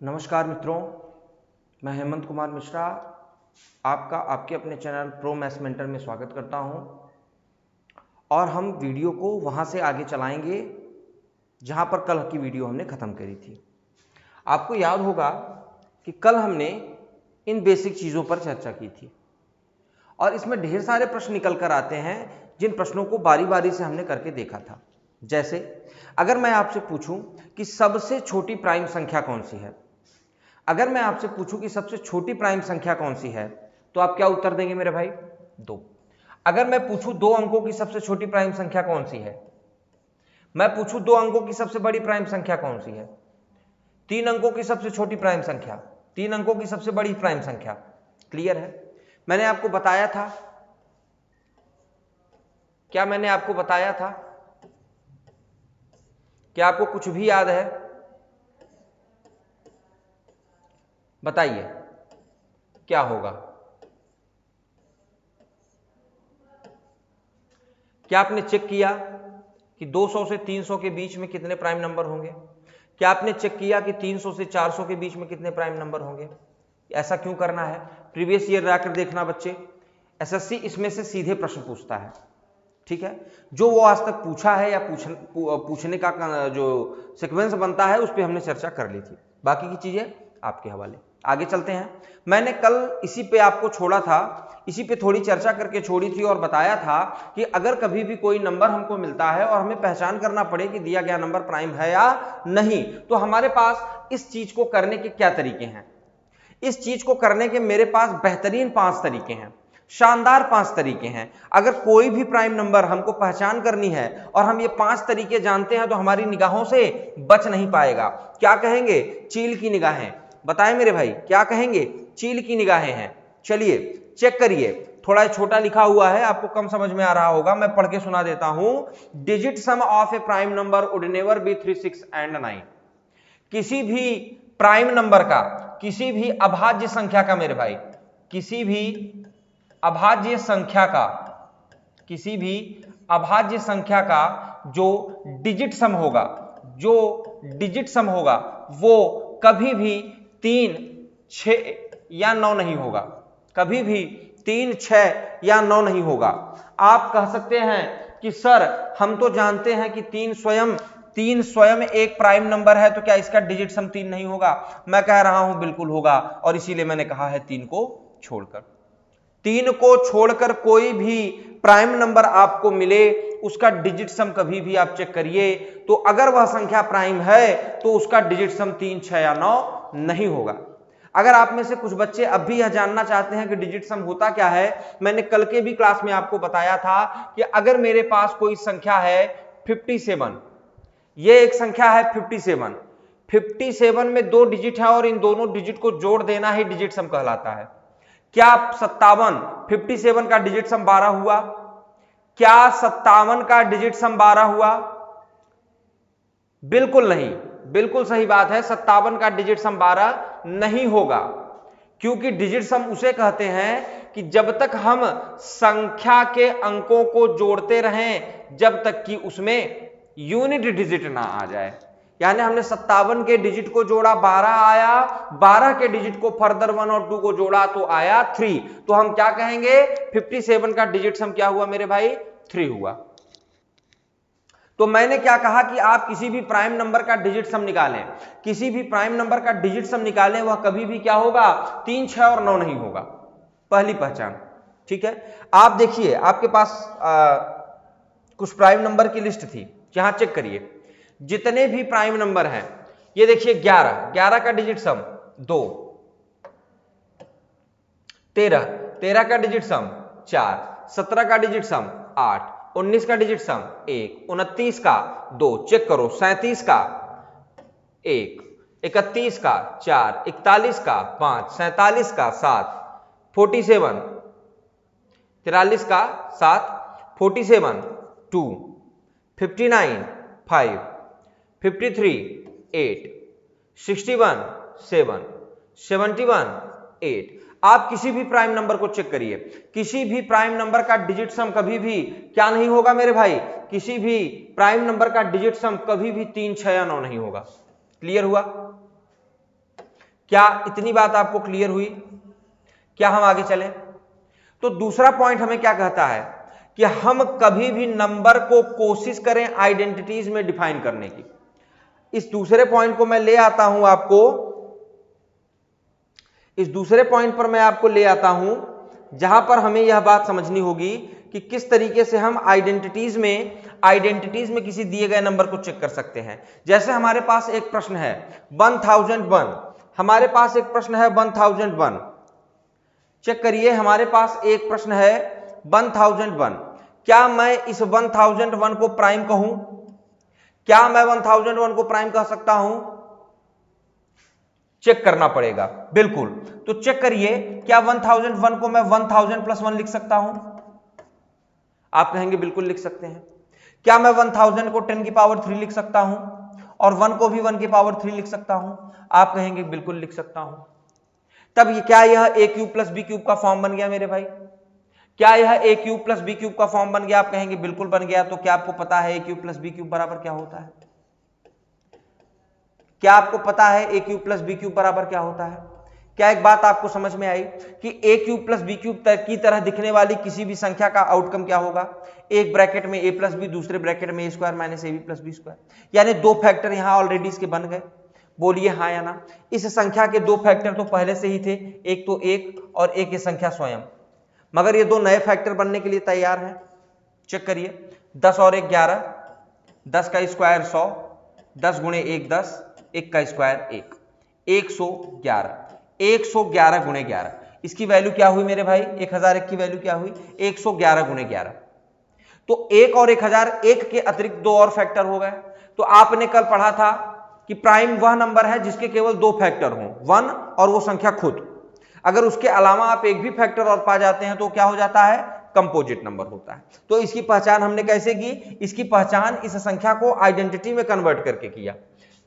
नमस्कार मित्रों, मैं हेमंत कुमार मिश्रा आपका आपके अपने चैनल प्रो मैथ्स मेंटर में स्वागत करता हूं और हम वीडियो को वहां से आगे चलाएंगे जहां पर कल की वीडियो हमने ख़त्म करी थी। आपको याद होगा कि कल हमने इन बेसिक चीज़ों पर चर्चा की थी और इसमें ढेर सारे प्रश्न निकल कर आते हैं जिन प्रश्नों को बारी बारी से हमने करके देखा था। जैसे अगर मैं आपसे पूछूं कि सबसे छोटी प्राइम संख्या कौन सी है, अगर मैं आपसे पूछूं कि सबसे छोटी प्राइम संख्या कौन सी है तो आप क्या उत्तर देंगे मेरे भाई? 2। अगर मैं पूछूं 2 अंकों की सबसे छोटी प्राइम संख्या कौन सी है, मैं पूछूं 2 अंकों की सबसे बड़ी प्राइम संख्या कौन सी है, 3 अंकों की सबसे छोटी प्राइम संख्या, 3 अंकों की सबसे बड़ी प्राइम संख्या। क्लियर है? मैंने आपको बताया था, क्या मैंने आपको बताया था? क्या आपको कुछ भी याद है? बताइए क्या होगा? क्या आपने चेक किया कि 200 से 300 के बीच में कितने प्राइम नंबर होंगे? क्या आपने चेक किया कि 300 से 400 के बीच में कितने प्राइम नंबर होंगे? ऐसा क्यों करना है? प्रीवियस ईयर जाकर देखना बच्चे, एसएससी इसमें से सीधे प्रश्न पूछता है। ठीक है, जो वो आज तक पूछा है या पूछने का जो सीक्वेंस बनता है उस पर हमने चर्चा कर ली थी। बाकी की चीजें आपके हवाले। आगे चलते हैं। मैंने कल इसी पे आपको छोड़ा था, इसी पे थोड़ी चर्चा करके छोड़ी थी और बताया था कि अगर कभी भी कोई नंबर हमको मिलता है और हमें पहचान करना पड़े कि दिया गया नंबर प्राइम है या नहीं, तो हमारे पास इस चीज को करने के क्या तरीके हैं। इस चीज को करने के मेरे पास बेहतरीन 5 तरीके हैं, शानदार 5 तरीके हैं। अगर कोई भी प्राइम नंबर हमको पहचान करनी है और हम ये 5 तरीके जानते हैं तो हमारी निगाहों से बच नहीं पाएगा। क्या कहेंगे? चील की निगाहें। बताएं मेरे भाई, क्या कहेंगे? चील की निगाहें हैं। चलिए चेक करिए, थोड़ा छोटा लिखा हुआ है, आपको कम समझ में आ रहा होगा, मैं पढ़ के सुना देता हूं। Digit some of A prime number would never be 3, 6 and 9। किसी भी प्राइम नंबर का, किसी भी अभाज्य संख्या का मेरे भाई, किसी भी अभाज्य संख्या का, किसी भी अभाज्य संख्या का जो डिजिट सम होगा, जो डिजिट सम होगा वो कभी भी 3, 6 या 9 नहीं होगा। कभी भी 3, 6 या 9 नहीं होगा। आप कह सकते हैं कि सर हम तो जानते हैं कि 3 स्वयं एक प्राइम नंबर है, तो क्या इसका डिजिट सम 3 नहीं होगा? मैं कह रहा हूं बिल्कुल होगा, और इसीलिए मैंने कहा है 3 को छोड़कर। 3 को छोड़कर कोई भी प्राइम नंबर आपको मिले उसका डिजिट सम कभी भी आप चेक करिए, तो अगर वह संख्या प्राइम है तो उसका डिजिट सम 3, 6 या 9 नहीं होगा। अगर आप में से कुछ बच्चे अब भी यह जानना चाहते हैं कि डिजिट सम होता क्या है, मैंने कल के भी क्लास में आपको बताया था कि अगर मेरे पास कोई संख्या है 57, ये एक संख्या है 57 में 2 डिजिट है और इन दोनों डिजिट को जोड़ देना ही डिजिट सम कहलाता है। क्या 57 का डिजिट सम 12 हुआ? क्या 57 का डिजिट सम 12 हुआ? बिल्कुल नहीं। बिल्कुल सही बात है, 57 का डिजिट सम 12 नहीं होगा, क्योंकि डिजिट सम उसे कहते हैं कि जब तक हम संख्या के अंकों को जोड़ते रहें जब तक कि उसमें यूनिट डिजिट ना आ जाए। यानी हमने 57 के डिजिट को जोड़ा, 12 आया, 12 के डिजिट को फर्दर 1 और 2 को जोड़ा तो आया 3। तो हम क्या कहेंगे? 57 का डिजिट सम क्या हुआ मेरे भाई? 3 हुआ। तो मैंने क्या कहा कि आप किसी भी प्राइम नंबर का डिजिट सम निकालें, किसी भी प्राइम नंबर का डिजिट सम निकालें, वह कभी भी क्या होगा? 3, 6 और 9 नहीं होगा। पहली पहचान। ठीक है, आप देखिए आपके पास कुछ प्राइम नंबर की लिस्ट थी, यहां चेक करिए जितने भी प्राइम नंबर हैं। ये देखिए 11 का डिजिट सम 2, 13 का डिजिट सम 4, 17 का डिजिट सम 8, 19 का डिजिट सम 1, 29 का 2, चेक करो, 37 का 1, 31 का 4, 41 का 5, 47 का 7, 47, 43 का 7, 47 2, 59 5, 53 8, 61 7, 71 8। आप किसी भी प्राइम नंबर को चेक करिए, किसी भी प्राइम नंबर का डिजिट सम कभी भी क्या नहीं होगा मेरे भाई? किसी भी प्राइम नंबर का डिजिट सम कभी भी 3, 6 या 9 नहीं होगा। क्लियर हुआ? क्या इतनी बात आपको क्लियर हुई? क्या हम आगे चलें? तो दूसरा पॉइंट हमें क्या कहता है कि हम कभी भी नंबर को कोशिश करें आइडेंटिटीज में डिफाइन करने की। इस दूसरे पॉइंट को मैं ले आता हूं आपको, इस दूसरे पॉइंट पर मैं आपको ले आता हूं जहां पर हमें यह बात समझनी होगी कि किस तरीके से हम आइडेंटिटीज में किसी दिए गए नंबर को चेक कर सकते हैं। जैसे हमारे पास एक प्रश्न है 1001, हमारे पास एक प्रश्न है 1001, चेक करिए, हमारे पास एक प्रश्न है 1001। क्या मैं इस 1001 को प्राइम कहूं? क्या मैं 1001 को प्राइम कह सकता हूं? चेक करना पड़ेगा, बिल्कुल। तो चेक करिए, क्या 1001 को मैं 1000 प्लस 1 लिख सकता हूं? आप कहेंगे बिल्कुल लिख सकते हैं। क्या मैं 1000 को 10 की पावर 3 लिख सकता हूं और 1 को भी 1 की पावर 3 लिख सकता हूं? आप कहेंगे बिल्कुल लिख सकता हूं। तब क्या यह a cube plus B cube का फॉर्म बन गया मेरे भाई? क्या यह a cube plus B cube का फॉर्म बन गया? आप कहेंगे बिल्कुल बन गया। तो क्या आपको पता है a cube plus B cube बराबर क्या होता है? क्या आपको पता है a cube plus B cube बराबर क्या होता है? क्या एक बात आपको समझ में आई कि a cube plus B cube की तरह दिखने वाली किसी भी संख्या का आउटकम क्या होगा? एक ब्रैकेट में a प्लस बी, दूसरे ब्रैकेट में a square minus ab plus B square, यानी दो फैक्टर यहां ऑलरेडी इसके बन गए। बोलिए हाँ या ना? इस संख्या के दो फैक्टर तो पहले से ही थे, एक तो एक और एक ये संख्या स्वयं, मगर ये दो नए फैक्टर बनने के लिए तैयार हैं। चेक करिए, 10 और 1 11, 10 का स्क्वायर 100, 10 गुणे 1 10, 1 का स्क्वायर 1, 111, 111 गुणे 11, इसकी वैल्यू क्या हुई मेरे भाई? 1001 की वैल्यू क्या हुई? 111 गुणे 11। तो 1 और 1001 के अतिरिक्त दो और फैक्टर हो गए। तो आपने कल पढ़ा था कि प्राइम वह नंबर है जिसके केवल दो फैक्टर हों, 1 और वो संख्या खुद। अगर उसके अलावा आप एक भी फैक्टर और पा जाते हैं तो क्या हो जाता है? कंपोजिट नंबर होता है। तो इसकी पहचान हमने कैसे की? इसकी पहचान इस संख्या को आइडेंटिटी में कन्वर्ट करके किया।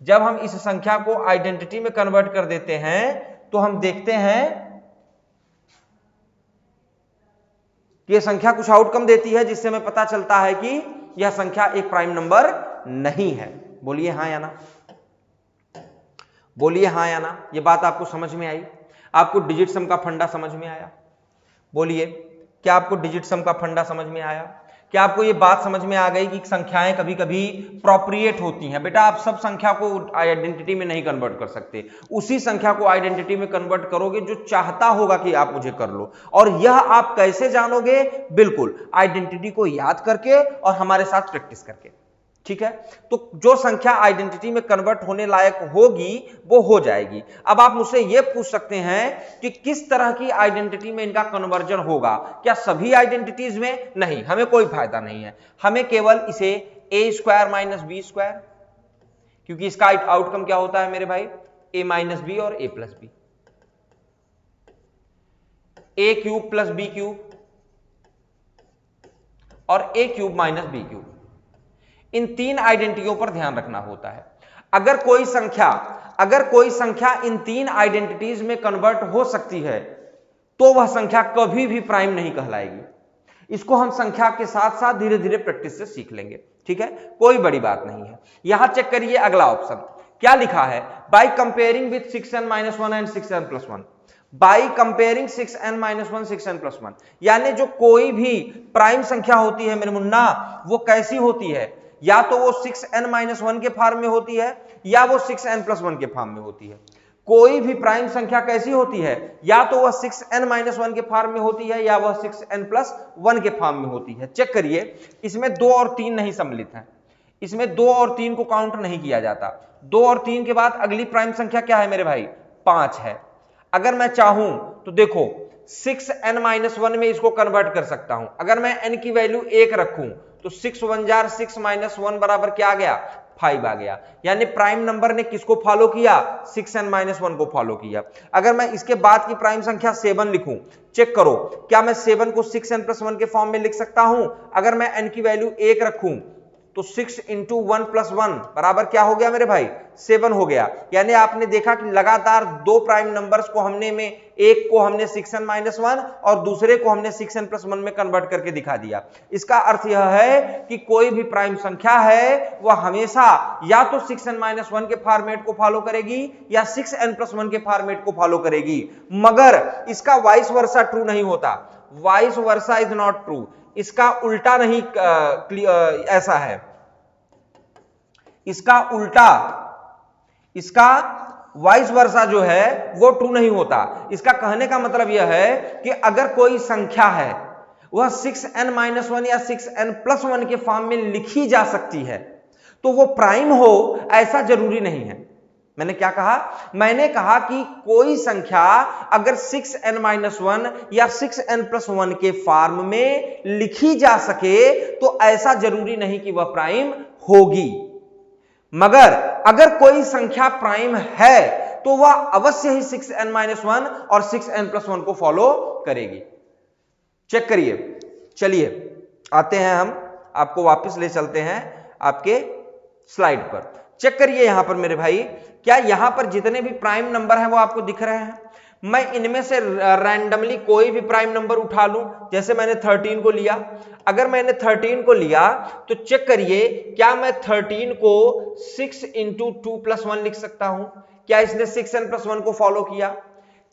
जब हम इस संख्या को आइडेंटिटी में कन्वर्ट कर देते हैं तो हम देखते हैं कि यह संख्या कुछ आउटकम देती है जिससे हमें पता चलता है कि यह संख्या एक प्राइम नंबर नहीं है। बोलिए हाँ या ना? बोलिए हाँ या ना? यह बात आपको समझ में आई? आपको डिजिट सम का फंडा समझ में आया? बोलिए, क्या आपको डिजिट सम का फंडा समझ में आया? क्या आपको यह बात समझ में आ गई कि संख्याएं कभी कभी प्रोप्रिएट होती हैं? बेटा आप सब संख्या को आइडेंटिटी में नहीं कन्वर्ट कर सकते, उसी संख्या को आइडेंटिटी में कन्वर्ट करोगे जो चाहता होगा कि आप मुझे कर लो। और यह आप कैसे जानोगे? बिल्कुल आइडेंटिटी को याद करके और हमारे साथ प्रैक्टिस करके। ठीक है, तो जो संख्या आइडेंटिटी में कन्वर्ट होने लायक होगी वो हो जाएगी। अब आप मुझसे यह पूछ सकते हैं कि किस तरह की आइडेंटिटी में इनका कन्वर्जन होगा? क्या सभी आइडेंटिटीज में? नहीं, हमें कोई फायदा नहीं है, हमें केवल इसे a square minus B square, क्योंकि इसका आउटकम क्या होता है मेरे भाई? a माइनस बी और a plus B, a cube plus B cube और a cube minus B cube, इन तीन आइडेंटिटियों पर ध्यान रखना होता है। अगर कोई संख्या इन तीन आइडेंटिटीज में कन्वर्ट हो सकती है तो वह संख्या कभी भी प्राइम नहीं कहलाएगी। इसको हम संख्या के साथ साथ धीरे धीरे प्रैक्टिस से सीख लेंगे। ठीक है, कोई बड़ी बात नहीं है। यहां चेक करिए अगला ऑप्शन क्या लिखा है? By comparing with 6n-1 and 6n+1। By comparing 6n-1 6n+1, यानी जो कोई भी प्राइम संख्या होती है मेरे मुन्ना, वो कैसी होती है? या तो वो 6n-1 के फॉर्म में होती है या वो 6n+1 के फॉर्म में होती है। कोई भी प्राइम संख्या कैसी होती है? या तो वह 6n-1 के फॉर्म में होती है या वह 6n+1 के फॉर्म में होती है। चेक करिए, इसमें 2 और 3 नहीं सम्मिलित है, इसमें 2 और 3 को काउंट नहीं किया जाता। 2 और 3 के बाद अगली प्राइम संख्या क्या है मेरे भाई? 5 है। अगर मैं चाहूं तो देखो 6n-1 में इसको कन्वर्ट कर सकता हूं। अगर मैं n की वैल्यू 1 रखूं तो 6 1 जार 6 माइनस 1 बराबर क्या आ गया? 5 आ गया। यानी प्राइम नंबर ने किसको फॉलो किया? 6n-1 को फॉलो किया। अगर मैं इसके बाद की प्राइम संख्या 7 लिखूं, चेक करो, क्या मैं 7 को 6n+1 के फॉर्म में लिख सकता हूं? अगर मैं n की वैल्यू 1 रखूं तो 6 इंटू 1 प्लस 1 बराबर क्या हो गया मेरे भाई 7 हो गया। यानी आपने देखा कि लगातार दो प्राइम नंबर्स को हमने में एक को हमने 6n-1 और दूसरे को हमने 6n+1 में कन्वर्ट करके दिखा दिया। इसका अर्थ यह है कि कोई भी प्राइम संख्या है वह हमेशा या तो 6n-1 के फॉर्मेट को फॉलो करेगी या 6n+1 के फॉर्मेट को फॉलो करेगी, मगर इसका वाइस वर्सा ट्रू नहीं होता। Vice versa is not true, इसका उल्टा नहीं ऐसा है, इसका उल्टा, इसका वाइस वर्सा जो है वो ट्रू नहीं होता। इसका कहने का मतलब यह है कि अगर कोई संख्या है वह 6n-1 या 6n+1 के फॉर्म में लिखी जा सकती है तो वो प्राइम हो ऐसा जरूरी नहीं है। मैंने क्या कहा? मैंने कहा कि कोई संख्या अगर 6n-1 या 6n+1 के फॉर्म में लिखी जा सके तो ऐसा जरूरी नहीं कि वह प्राइम होगी, मगर अगर कोई संख्या प्राइम है तो वह अवश्य ही 6n-1 और 6n+1 को फॉलो करेगी। चेक करिए। चलिए आते हैं, हम आपको वापस ले चलते हैं आपके स्लाइड पर। चेक करिए यहां पर मेरे भाई, क्या यहां पर जितने भी प्राइम नंबर हैं वो आपको दिख रहे हैं? मैं इनमें से रैंडमली कोई भी प्राइम नंबर उठा लूं, जैसे मैंने 13 को लिया। अगर मैंने 13 को लिया तो चेक करिए, क्या मैं 13 को 6 इंटू 2 प्लस 1 लिख सकता हूं? क्या इसने 6n+1 को फॉलो किया?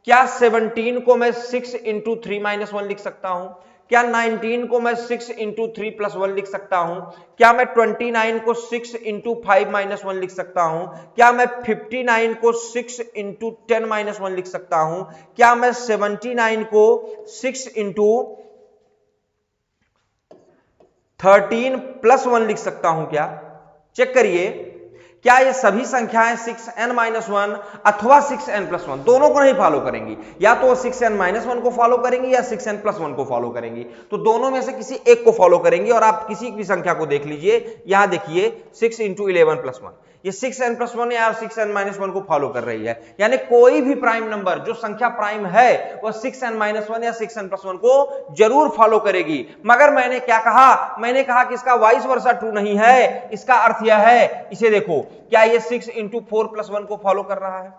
क्या 17 को मैं 6 इंटू 3-1 लिख सकता हूं? क्या 19 को मैं 6 इंटू 3 प्लस 1 लिख सकता हूं? क्या मैं 29 को 6 इंटू 5-1 लिख सकता हूं? क्या मैं 59 को 6 इंटू 10-1 लिख सकता हूं? क्या मैं 79 को 6 इंटू 13 प्लस 1 लिख सकता हूं? क्या चेक करिए, क्या ये सभी संख्याएं 6n-1 अथवा 6n+1 दोनों को नहीं फॉलो करेंगी? या तो 6n-1 को फॉलो करेंगी या 6n+1 को फॉलो करेंगी, तो दोनों में से किसी एक को फॉलो करेंगी। और आप किसी भी संख्या को देख लीजिए, यहां देखिए 6 इंटू 11+1, ये 6n+1 या 6n-1 को फॉलो कर रही है। यानी कोई भी प्राइम नंबर जो संख्या प्राइम है वह 6n-1 या 6n+1 को जरूर फॉलो करेगी। मगर मैंने क्या कहा? मैंने कहा कि इसका वाइस वर्सा ट्रू नहीं है। इसका अर्थ यह है, इसे देखो, क्या यह 6 इंटू 4 प्लस 1 को फॉलो कर रहा है?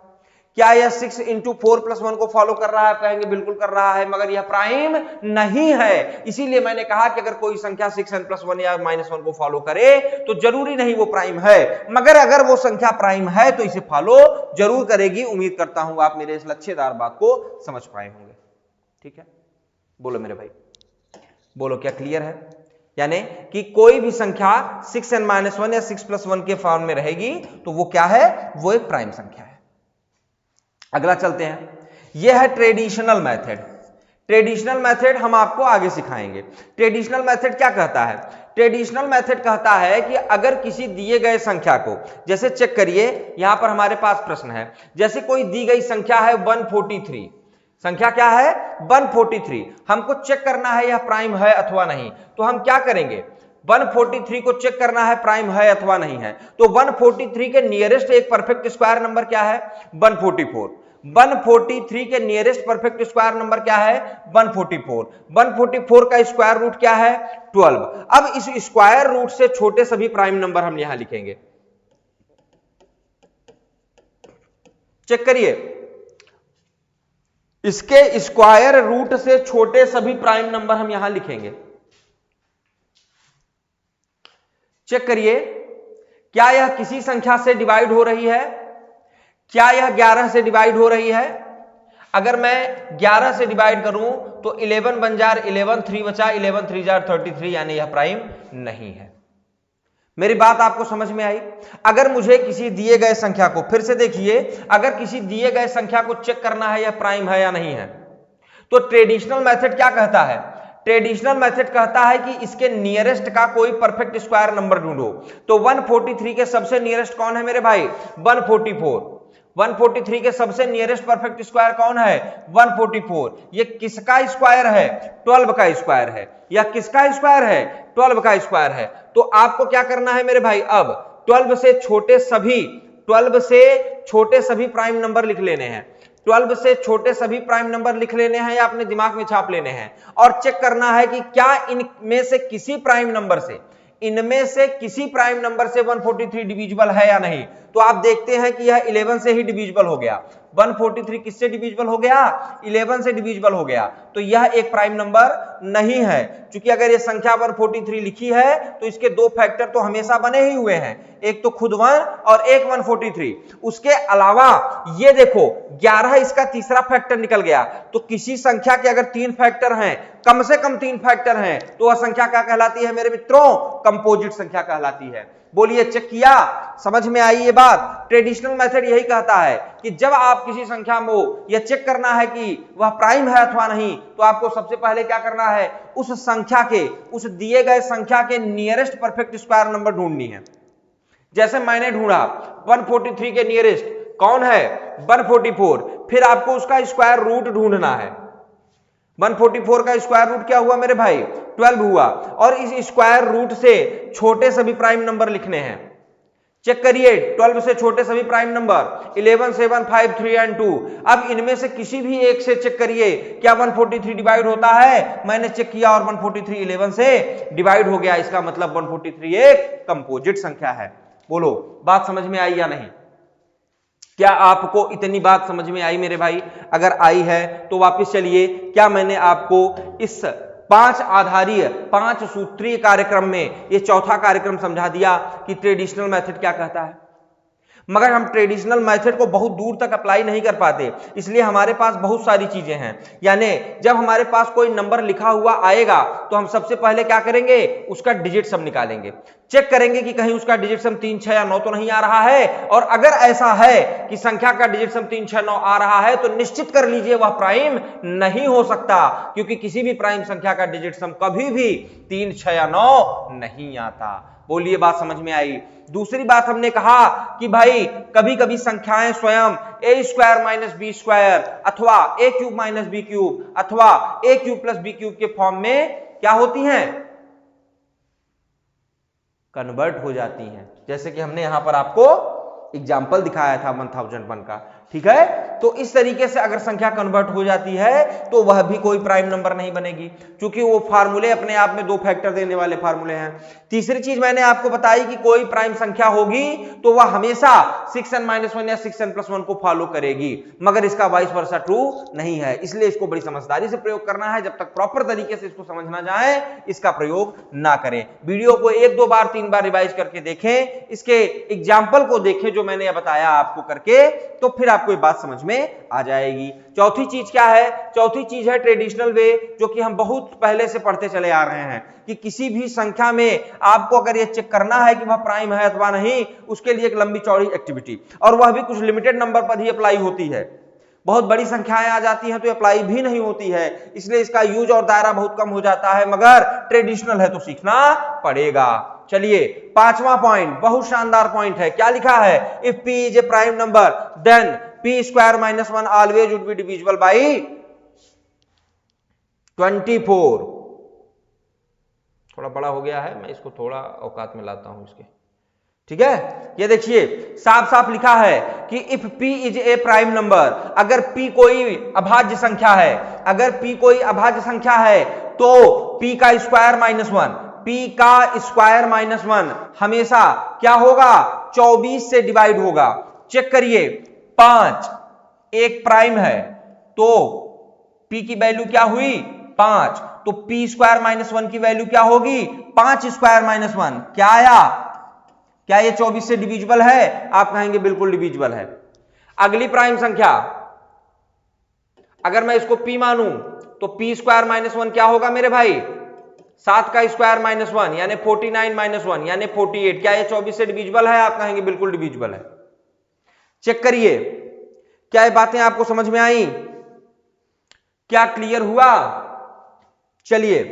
क्या यह 6 इंटू 4 प्लस 1 को फॉलो कर रहा है? कहेंगे बिल्कुल कर रहा है, मगर यह प्राइम नहीं है। इसीलिए मैंने कहा कि अगर कोई संख्या 6n+1 या -1 को फॉलो करे तो जरूरी नहीं वो प्राइम है, मगर अगर वो संख्या प्राइम है तो इसे फॉलो जरूर करेगी। उम्मीद करता हूं आप मेरे इस लच्छेदार बात को समझ पाए होंगे। ठीक है, बोलो मेरे भाई, बोलो, क्या क्लियर है? यानी कि कोई भी संख्या 6n-1 या 6+1 के फॉर्म में रहेगी तो वो क्या है? वो एक प्राइम संख्या है। अगला चलते हैं, यह है ट्रेडिशनल मेथड। ट्रेडिशनल मेथड हम आपको आगे सिखाएंगे। ट्रेडिशनल मेथड क्या कहता है? ट्रेडिशनल मेथड कहता है कि अगर किसी दिए गए संख्या को, जैसे चेक करिए यहां पर हमारे पास प्रश्न है, जैसे कोई दी गई संख्या है 143, संख्या क्या है? 143। हमको चेक करना है यह प्राइम है अथवा नहीं, तो हम क्या करेंगे? 143 को चेक करना है प्राइम है अथवा नहीं है। तो 143 के नियरेस्ट एक परफेक्ट स्क्वायर नंबर क्या है? 144। 143 के नियरेस्ट परफेक्ट स्क्वायर नंबर क्या है? 144। 144 का स्क्वायर रूट क्या है? 12। अब इस स्क्वायर रूट से छोटे सभी प्राइम नंबर हम यहां लिखेंगे। चेक करिए, इसके स्क्वायर रूट से छोटे सभी प्राइम नंबर हम यहां लिखेंगे। चेक करिए, क्या यह किसी संख्या से डिवाइड हो रही है? क्या यह 11 से डिवाइड हो रही है? अगर मैं 11 से डिवाइड करूं तो 11 बन जार 11, 3 बचा, 11 3 जार 33, यानी यह प्राइम नहीं है। मेरी बात आपको समझ में आई? अगर मुझे किसी दिए गए संख्या को, फिर से देखिए, अगर किसी दिए गए संख्या को चेक करना है यह प्राइम है या नहीं है, तो ट्रेडिशनल मेथड क्या कहता है? ट्रेडिशनल मेथड कहता है कि इसके नियरेस्ट का कोई परफेक्ट स्क्वायर नंबर ढूंढो। तो 143 के सबसे नियरेस्ट कौन है मेरे भाई? 144। 143 के सबसे नियरेस्ट परफेक्ट स्क्वायर कौन है? 144। ये किसका स्क्वायर है? 12 का स्क्वायर है। या किसका स्क्वायर है? 12 का स्क्वायर है। तो आपको क्या करना है मेरे भाई? अब 12 से छोटे सभी प्राइम नंबर लिख लेने हैं। 12 से छोटे सभी प्राइम नंबर लिख लेने हैं या अपने दिमाग में छाप लेने हैं, और चेक करना है कि क्या इनमें से किसी प्राइम नंबर से इनमें से किसी प्राइम नंबर से 143 डिविजिबल है या नहीं। तो आप देखते हैं कि यह 11 से ही डिविजिबल हो गया। 143 किससे डिविजिबल हो गया? 11 से डिविजिबल हो गया। तो यह एक प्राइम नंबर नहीं है। क्योंकि अगर ये संख्या 143 लिखी है तो इसके दो फैक्टर तो हमेशा बने ही हुए हैं, एक तो खुद 1 और एक 143। उसके अलावा ये देखो 11 इसका तीसरा फैक्टर निकल गया। तो किसी संख्या के अगर 3 फैक्टर हैं, कम से कम 3 फैक्टर हैं, तो वह संख्या क्या कहलाती है मेरे मित्रों? कंपोजिट संख्या कहलाती है। बोलिए चेक किया? समझ में आई ये बात? ट्रेडिशनल मेथड यही कहता है कि जब आप किसी संख्या में यह चेक करना है कि वह प्राइम है अथवा नहीं, तो आपको सबसे पहले क्या करना है? उस संख्या के, उस दिए गए संख्या के नियरेस्ट परफेक्ट स्क्वायर नंबर ढूंढनी है। जैसे मैंने ढूंढा 143 के नियरेस्ट कौन है? 144। फिर आपको उसका स्क्वायर रूट ढूंढना है। 144 का स्क्वायर रूट क्या हुआ मेरे भाई? 12 हुआ। और इस स्क्वायर रूट से छोटे सभी प्राइम नंबर लिखने हैं। चेक करिए 12 से छोटे सभी प्राइम नंबर 11, 7, 5, 3 एंड 2। अब इनमें से किसी भी एक से चेक करिए क्या 143 डिवाइड होता है? मैंने चेक किया और 143 11 से डिवाइड हो गया। इसका मतलब 143 एक कंपोजिट संख्या है। बोलो बात समझ में आई या नहीं? क्या आपको इतनी बात समझ में आई मेरे भाई? अगर आई है तो वापस चलिए। क्या मैंने आपको इस 5 आधारीय 5 सूत्रीय कार्यक्रम में ये चौथा कार्यक्रम समझा दिया कि ट्रेडिशनल मेथड क्या कहता है? मगर हम ट्रेडिशनल मेथड को बहुत दूर तक अप्लाई नहीं कर पाते, इसलिए हमारे पास बहुत सारी चीजें हैं। यानी जब हमारे पास कोई नंबर लिखा हुआ आएगा तो हम सबसे पहले क्या करेंगे? उसका डिजिट सम निकालेंगे। चेक करेंगे कि कहीं उसका डिजिट सम 3, 6 या 9 तो नहीं आ रहा है। और अगर ऐसा है कि संख्या का डिजिट सम 3, 6, 9 आ रहा है तो निश्चित कर लीजिए वह प्राइम नहीं हो सकता, क्योंकि किसी भी प्राइम संख्या का डिजिट सम कभी भी 3, 6 या 9 नहीं आता। बोलिए बात समझ में आई? दूसरी बात हमने कहा कि भाई कभी कभी संख्याएं स्वयं a square minus B square अथवा a cube minus B cube अथवा a cube plus B cube के फॉर्म में क्या होती हैं? कन्वर्ट हो जाती हैं। जैसे कि हमने यहां पर आपको एग्जाम्पल दिखाया था 1001 का। ठीक है, तो इस तरीके से अगर संख्या कन्वर्ट हो जाती है तो वह भी कोई प्राइम नंबर नहीं बनेगी, क्योंकि वो फार्मूले अपने आप में 2 फैक्टर देने वाले फार्मूले हैं। तीसरी चीज मैंने आपको बताई कि कोई प्राइम संख्या होगी तो वह हमेशा 6n-1 या 6n+1 को फॉलो करेगी, मगर इसका वाइस वर्सा ट्रू नहीं है। इसलिए इसको बड़ी समझदारी से प्रयोग करना है। जब तक प्रॉपर तरीके से इसको समझ ना जाए इसका प्रयोग ना करें। वीडियो को 1-2 बार 3 बार रिवाइज करके देखें, इसके एग्जाम्पल को देखें जो मैंने बताया आपको करके, तो फिर आपको ये बात समझ में आ जाएगी। चौथी चीज क्या है? चौथी चीज है ट्रेडिशनल वे, जो कि हम बहुत पहले से पढ़ते चले आ रहे हैं कि किसी भी संख्या में आपको अगर ये चेक करना है कि वह प्राइम है अथवा नहीं, उसके लिए एक लंबी चौड़ी एक्टिविटी, और वह भी कुछ लिमिटेड नंबर पर ही अप्लाई होती है। बहुत बड़ी संख्याएं आ जाती हैं तो अप्लाई भी नहीं होती है, इसलिए इसका यूज और दायरा बहुत कम हो जाता है। मगर ट्रेडिशनल है तो सीखना पड़ेगा। चलिए 5वां पॉइंट बहुत शानदार पॉइंट है। क्या लिखा है? If p is a prime number then p square minus 1 always would be divisible by 24। थोड़ा बड़ा हो गया है, मैं इसको थोड़ा औकात में लाता हूं इसके। ठीक है, ये देखिए साफ साफ लिखा है कि if p is a prime number, अगर p कोई अभाज्य संख्या है, अगर p कोई अभाज्य संख्या है तो p का स्क्वायर माइनस 1, p का स्क्वायर माइनस 1 हमेशा क्या होगा? 24 से डिवाइड होगा। चेक करिए 5 एक प्राइम है तो p की वैल्यू क्या हुई? 5। तो p स्क्वायर माइनस 1 की वैल्यू क्या होगी? 5 स्क्वायर माइनस 1। क्या आया? क्या ये 24 से डिविजिबल है? आप कहेंगे बिल्कुल डिविजिबल है। अगली प्राइम संख्या अगर मैं इसको p मानूं तो p स्क्वायर माइनस 1 क्या होगा मेरे भाई? 7 का स्क्वायर माइनस 1 यानी 49 माइनस 1 यानी 48। क्या ये 24 से डिविजिबल है? आप कहेंगे बिल्कुल डिविजिबल है। चेक करिए क्या ये बातें आपको समझ में आई? क्या क्लियर हुआ? चलिए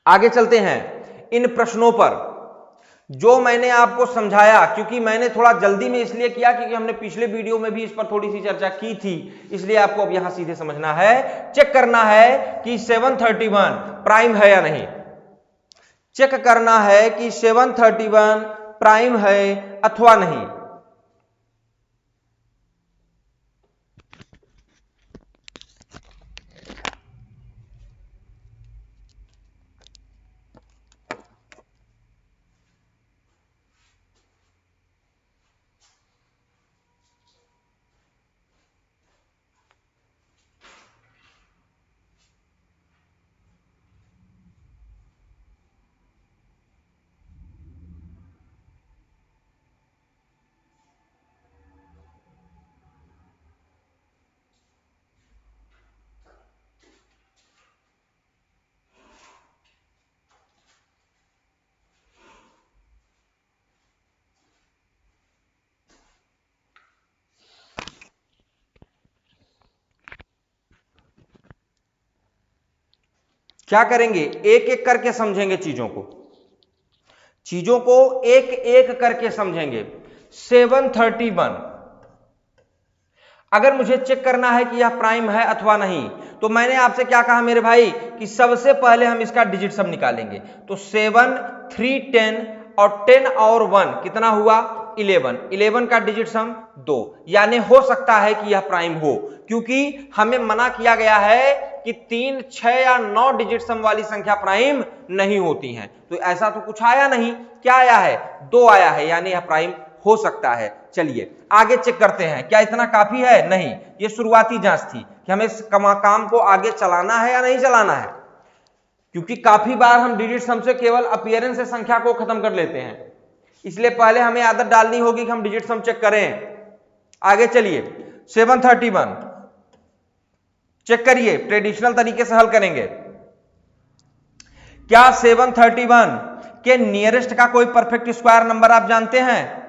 आगे चलते हैं इन प्रश्नों पर जो मैंने आपको समझाया, क्योंकि मैंने थोड़ा जल्दी में इसलिए किया क्योंकि हमने पिछले वीडियो में भी इस पर थोड़ी सी चर्चा की थी, इसलिए आपको अब यहां सीधे समझना है। चेक करना है कि 731 प्राइम है या नहीं। चेक करना है कि 731 प्राइम है अथवा नहीं। क्या करेंगे, एक एक करके समझेंगे चीजों को एक एक करके समझेंगे। 731 अगर मुझे चेक करना है कि यह प्राइम है अथवा नहीं, तो मैंने आपसे क्या कहा मेरे भाई कि सबसे पहले हम इसका डिजिट सम निकालेंगे। तो 7, 3, 10 और 10 और 1 कितना हुआ 11। 11 का डिजिट सम 2, यानी हो सकता है कि यह प्राइम हो, क्योंकि हमें मना किया गया है कि 3, 6 या 9 डिजिट सम वाली संख्या प्राइम नहीं होती हैं। तो ऐसा तो कुछ आया नहीं, क्या आया है 2 आया है, यानी यह प्राइम हो सकता है। चलिए आगे चेक करते हैं, क्या इतना काफी है? नहीं, ये शुरुआती जांच थी कि हमें इस काम को आगे चलाना है या नहीं चलाना है, क्योंकि काफी बार हम डिजिट सम से केवल अपीयरेंस से संख्या को खत्म कर लेते हैं, इसलिए पहले हमें आदत डालनी होगी कि हम डिजिट सम चेक करें। आगे चलिए 731 चेक करिए, ट्रेडिशनल तरीके से हल करेंगे। क्या 731 के नियरेस्ट का कोई परफेक्ट स्क्वायर नंबर आप जानते हैं?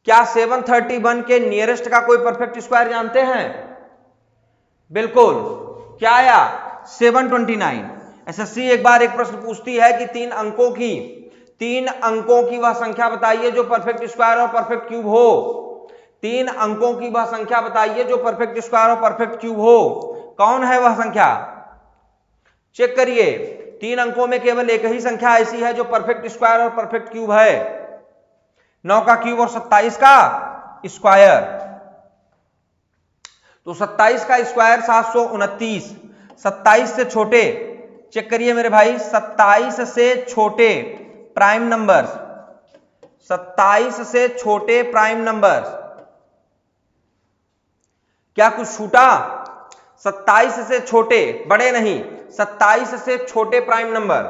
क्या 731 के नियरेस्ट का कोई परफेक्ट स्क्वायर जानते हैं? बिल्कुल, क्या आया 729। एसएससी एक बार एक प्रश्न पूछती है कि 3 अंकों की वह संख्या बताइए जो परफेक्ट स्क्वायर और परफेक्ट क्यूब हो। 3 अंकों की वह संख्या बताइए जो परफेक्ट स्क्वायर और परफेक्ट क्यूब हो। कौन है वह संख्या? चेक करिए, 3 अंकों में केवल एक ही संख्या ऐसी है जो परफेक्ट स्क्वायर और परफेक्ट क्यूब है, 9 का क्यूब और 27 का स्क्वायर। तो 27 का स्क्वायर 729। 27 से छोटे, चेक करिए मेरे भाई, 27 से छोटे प्राइम नंबर्स, 27 से छोटे प्राइम नंबर्स, क्या कुछ छूटा? 27 से छोटे, बड़े नहीं, 27 से छोटे प्राइम नंबर,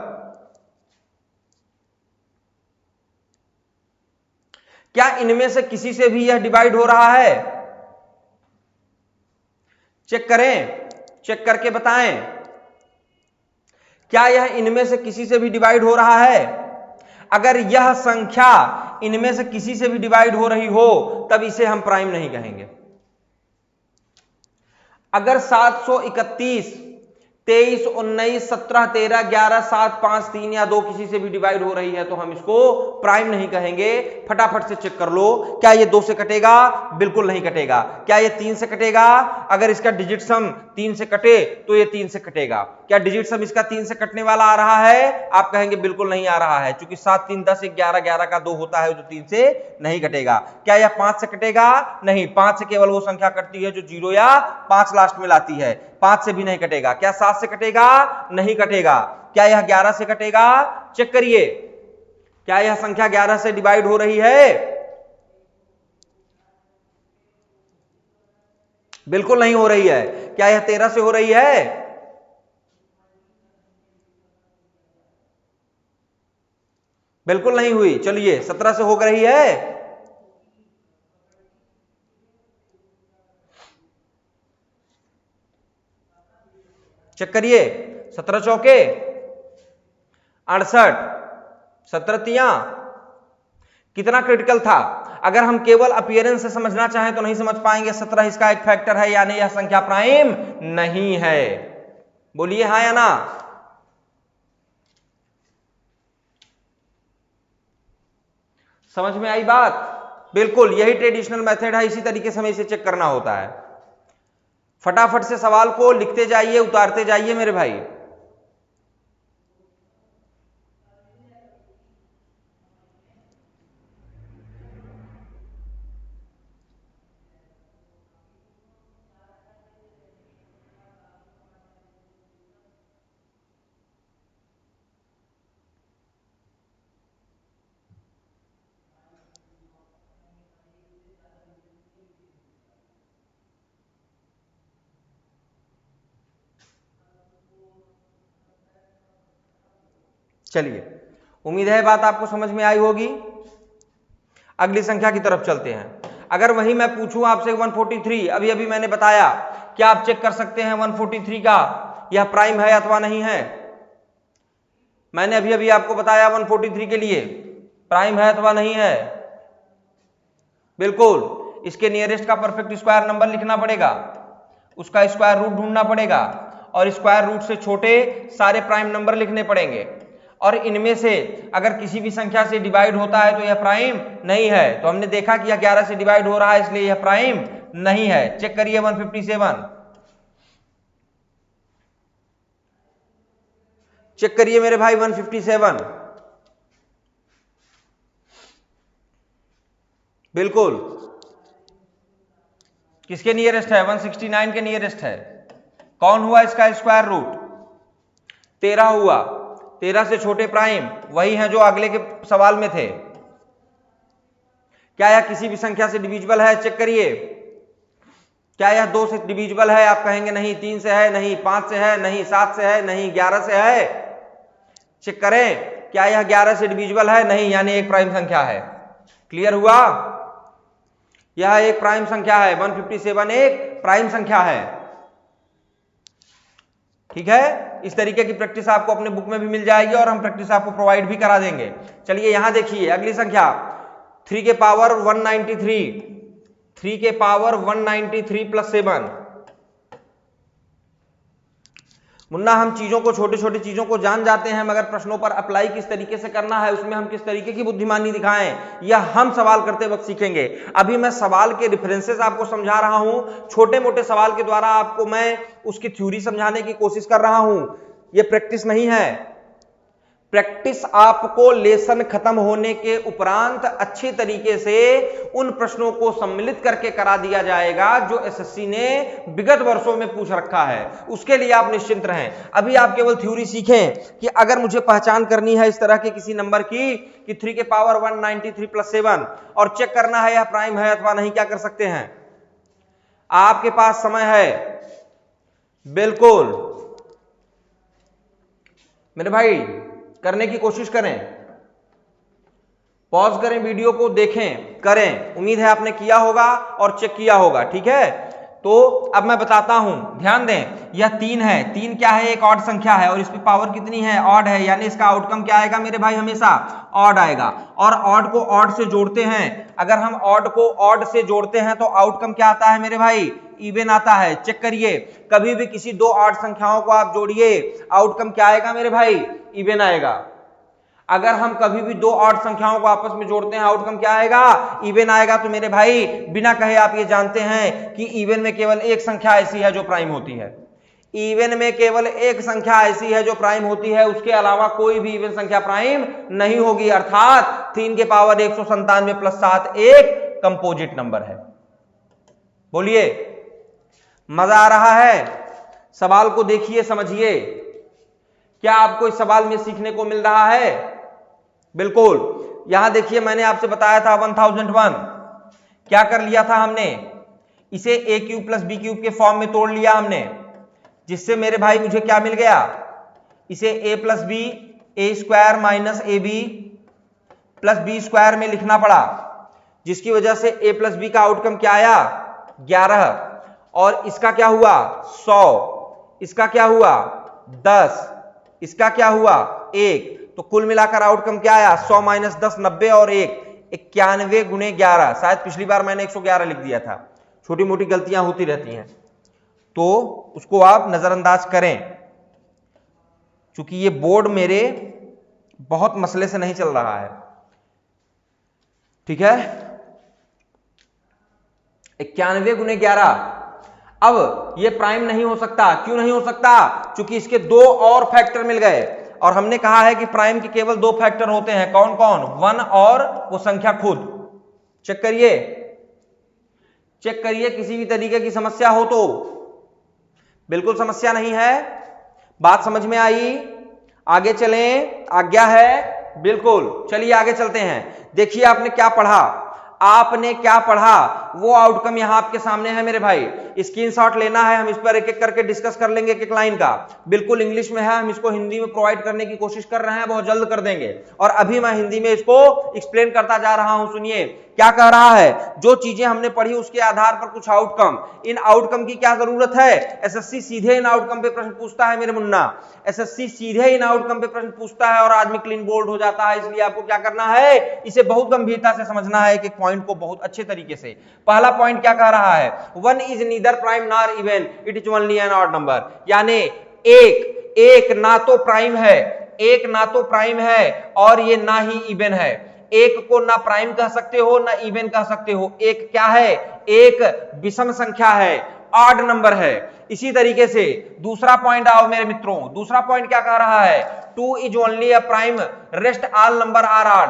क्या इनमें से किसी से भी यह डिवाइड हो रहा है? चेक करें, चेक करके बताएं, क्या यह इनमें से किसी से भी डिवाइड हो रहा है? अगर यह संख्या इनमें से किसी से भी डिवाइड हो रही हो तब इसे हम प्राइम नहीं कहेंगे। अगर 731, 23, 19, 17, 13, 11, 7, 5, 3 या 2 किसी से भी डिवाइड हो रही है तो हम इसको प्राइम नहीं कहेंगे। फटाफट से चेक कर लो, क्या ये 2 से कटेगा? बिल्कुल नहीं कटेगा। क्या ये 3 से कटेगा? अगर इसका डिजिट सम 3 से कटे तो ये 3 से कटेगा। क्या डिजिट सम इसका 3 से कटने वाला आ रहा है? आप कहेंगे बिल्कुल नहीं आ रहा है, क्योंकि 7, 3, 10, 11, 11 का 2 होता है जो 3 से नहीं कटेगा। क्या यह 5 से कटेगा? नहीं, 5 से केवल वो संख्या कटती है जो 0 या 5 लास्ट में लाती है, 5 से भी नहीं कटेगा। क्या 7 से कटेगा? नहीं कटेगा। क्या यह 11 से कटेगा? चेक करिए, क्या यह संख्या 11 से डिवाइड हो रही है? बिल्कुल नहीं हो रही है। क्या यह 13 से हो रही है? बिल्कुल नहीं हुई। चलिए 17 से हो रही है? चेक करिए, 17 चौके 68, 17 तिया कितना क्रिटिकल था। अगर हम केवल अपीयरेंस से समझना चाहें तो नहीं समझ पाएंगे। 17 इसका एक फैक्टर है, यानी यह संख्या प्राइम नहीं है। बोलिए हाँ या ना। समझ में आई बात? बिल्कुल, यही ट्रेडिशनल मेथड है, इसी तरीके से हमें इसे चेक करना होता है। फटाफट से सवाल को लिखते जाइए, उतारते जाइए मेरे भाई। चलिए, उम्मीद है बात आपको समझ में आई होगी। अगली संख्या की तरफ चलते हैं। अगर वही मैं पूछूं आपसे 143, अभी अभी मैंने बताया, क्या आप चेक कर सकते हैं 143 का यह प्राइम है अथवा नहीं है? मैंने अभी अभी आपको बताया 143 के लिए प्राइम है अथवा नहीं है। बिल्कुल, इसके नियरेस्ट का परफेक्ट स्क्वायर नंबर लिखना पड़ेगा, उसका स्क्वायर रूट ढूंढना पड़ेगा और स्क्वायर रूट से छोटे सारे प्राइम नंबर लिखने पड़ेंगे, और इनमें से अगर किसी भी संख्या से डिवाइड होता है तो यह प्राइम नहीं है। तो हमने देखा कि यह 11 से डिवाइड हो रहा है, इसलिए यह प्राइम नहीं है। चेक करिए 157, चेक करिए मेरे भाई 157, बिल्कुल किसके नियरेस्ट है? 169 के नियरेस्ट है। कौन हुआ इसका स्क्वायर रूट? 13 हुआ। 13 से छोटे प्राइम वही हैं जो अगले के सवाल में थे। क्या यह किसी भी संख्या से डिविजिबल है? चेक करिए। क्या यह 2 से डिविजिबल है? आप कहेंगे नहीं। 3 से है? नहीं। 5 से है? नहीं। 7 से है? नहीं। 11 से है? चेक करें। क्या यह 11 से डिविजिबल है? नहीं, यानी एक प्राइम संख्या है। क्लियर हुआ? यह एक प्राइम संख्या है। 157 एक प्राइम संख्या है। ठीक है, इस तरीके की प्रैक्टिस आपको अपने बुक में भी मिल जाएगी और हम प्रैक्टिस आपको प्रोवाइड भी करा देंगे। चलिए यहां देखिए अगली संख्या 3 के पावर 193, 3 के पावर 193 प्लस 7। मुन्ना, हम चीजों को, छोटी छोटी चीजों को जान जाते हैं, मगर प्रश्नों पर अप्लाई किस तरीके से करना है, उसमें हम किस तरीके की बुद्धिमानी दिखाएं, यह हम सवाल करते वक्त सीखेंगे। अभी मैं सवाल के रेफरेंसेस आपको समझा रहा हूं, छोटे मोटे सवाल के द्वारा आपको मैं उसकी थ्योरी समझाने की कोशिश कर रहा हूं। यह प्रैक्टिस नहीं है। प्रैक्टिस आपको लेसन खत्म होने के उपरांत अच्छे तरीके से उन प्रश्नों को सम्मिलित करके करा दिया जाएगा जो एसएससी ने विगत वर्षों में पूछ रखा है। उसके लिए आप निश्चिंत रहें। अभी आप केवल थ्योरी सीखें कि अगर मुझे पहचान करनी है इस तरह के किसी नंबर की कि 3 के पावर 193 प्लस 7 और चेक करना है यह प्राइम है अथवा नहीं, क्या कर सकते हैं? आपके पास समय है, बिल्कुल मेरे भाई, करने की कोशिश करें। पॉज करें, वीडियो को देखें, करें। उम्मीद है आपने किया होगा और चेक किया होगा। ठीक है, तो अब मैं बताता हूं, ध्यान दें। यह 3 है। 3 क्या है? एक ऑड संख्या है और इसकी पावर कितनी है? ऑड है, यानी इसका आउटकम क्या आएगा मेरे भाई? हमेशा ऑड आएगा। और ऑड को ऑड से जोड़ते हैं, अगर हम ऑड को ऑड से जोड़ते हैं तो आउटकम क्या आता है मेरे भाई? इवन आता है। चेक करिए, कभी भी किसी दो ऑड संख्याओं को आप जोड़िए, आउटकम क्या आएगा मेरे भाई? इवन आएगा। अगर हम कभी भी दो ऑड संख्याओं को आपस में जोड़ते हैं, आउटकम क्या आएगा? इवन आएगा। तो मेरे भाई बिना कहे आप ये जानते हैं कि इवन में केवल एक संख्या ऐसी है जो प्राइम होती है। इवन में केवल एक संख्या ऐसी है जो प्राइम होती है, उसके अलावा कोई भी इवन संख्या प्राइम नहीं होगी। अर्थात 3 के पावर 197 प्लस 7 एक कंपोजिट नंबर है। बोलिए, मजा आ रहा है? सवाल को देखिए, समझिए। क्या आपको इस सवाल में सीखने को मिल रहा है? बिल्कुल। यहां देखिए, मैंने आपसे बताया था 1001 क्या कर लिया था हमने? इसे ए क्यूब प्लस बी क्यूब के फॉर्म में तोड़ लिया हमने, जिससे मेरे भाई मुझे क्या मिल गया? इसे A plus B, A square minus A B plus B square में लिखना पड़ा, जिसकी वजह से ए प्लस बी का आउटकम क्या आया? 11। और इसका क्या हुआ? 100। इसका क्या हुआ? 10। इसका क्या हुआ? 1। तो कुल मिलाकर आउटकम क्या आया? 100 माइनस 10 90 और 1 91 गुणे 11। शायद पिछली बार मैंने 111 लिख दिया था। छोटी मोटी गलतियां होती रहती हैं, तो उसको आप नजरअंदाज करें, क्योंकि ये बोर्ड मेरे बहुत मसले से नहीं चल रहा है। ठीक है, 91 गुणे 11। अब ये प्राइम नहीं हो सकता। क्यों नहीं हो सकता? क्योंकि इसके दो और फैक्टर मिल गए, और हमने कहा है कि प्राइम के केवल दो फैक्टर होते हैं। कौन कौन? 1 और वो संख्या खुद। चेक करिए, चेक करिए, किसी भी तरीके की समस्या हो तो? बिल्कुल समस्या नहीं है। बात समझ में आई? आगे चलें, आज्ञा है? बिल्कुल, चलिए आगे चलते हैं। देखिए आपने क्या पढ़ा, आपने क्या पढ़ा, वो आउटकम यहां आपके सामने है मेरे भाई। स्क्रीनशॉट लेना है, हम इस पर एक एक करके डिस्कस कर लेंगे, एक लाइन का। बिल्कुल इंग्लिश में है, हम इसको हिंदी में प्रोवाइड करने की कोशिश कर रहे हैं, बहुत जल्द कर देंगे। और अभी मैं हिंदी में इसको एक्सप्लेन करता जा रहा हूं। सुनिए क्या कह रहा है। जो चीजें हमने पढ़ी उसके आधार पर कुछ आउटकम। इन आउटकम की क्या जरूरत है? एसएससी सीधे इन आउटकम पे प्रश्न पूछता है मेरे मुन्ना। एसएससी सीधे इन आउटकम पे प्रश्न पूछता है और आज में क्लीन बोल्ड हो जाता है। इसलिए आपको क्या करना है? इसे बहुत गंभीरता से समझना है, एक एक पॉइंट को बहुत अच्छे तरीके से। पहला पॉइंट क्या कह रहा है? 1 is neither prime nor even, it is only an odd number. यानी एक ना तो प्राइम है, एक ना तो प्राइम है और ये ना ही इवन है। एक को ना प्राइम कह सकते हो ना इवन कह सकते हो। एक क्या है? एक विषम संख्या है, ऑड नंबर है। इसी तरीके से दूसरा पॉइंट आओ मेरे मित्रों, दूसरा पॉइंट क्या कह रहा है? 2 is only a prime, rest all number are odd.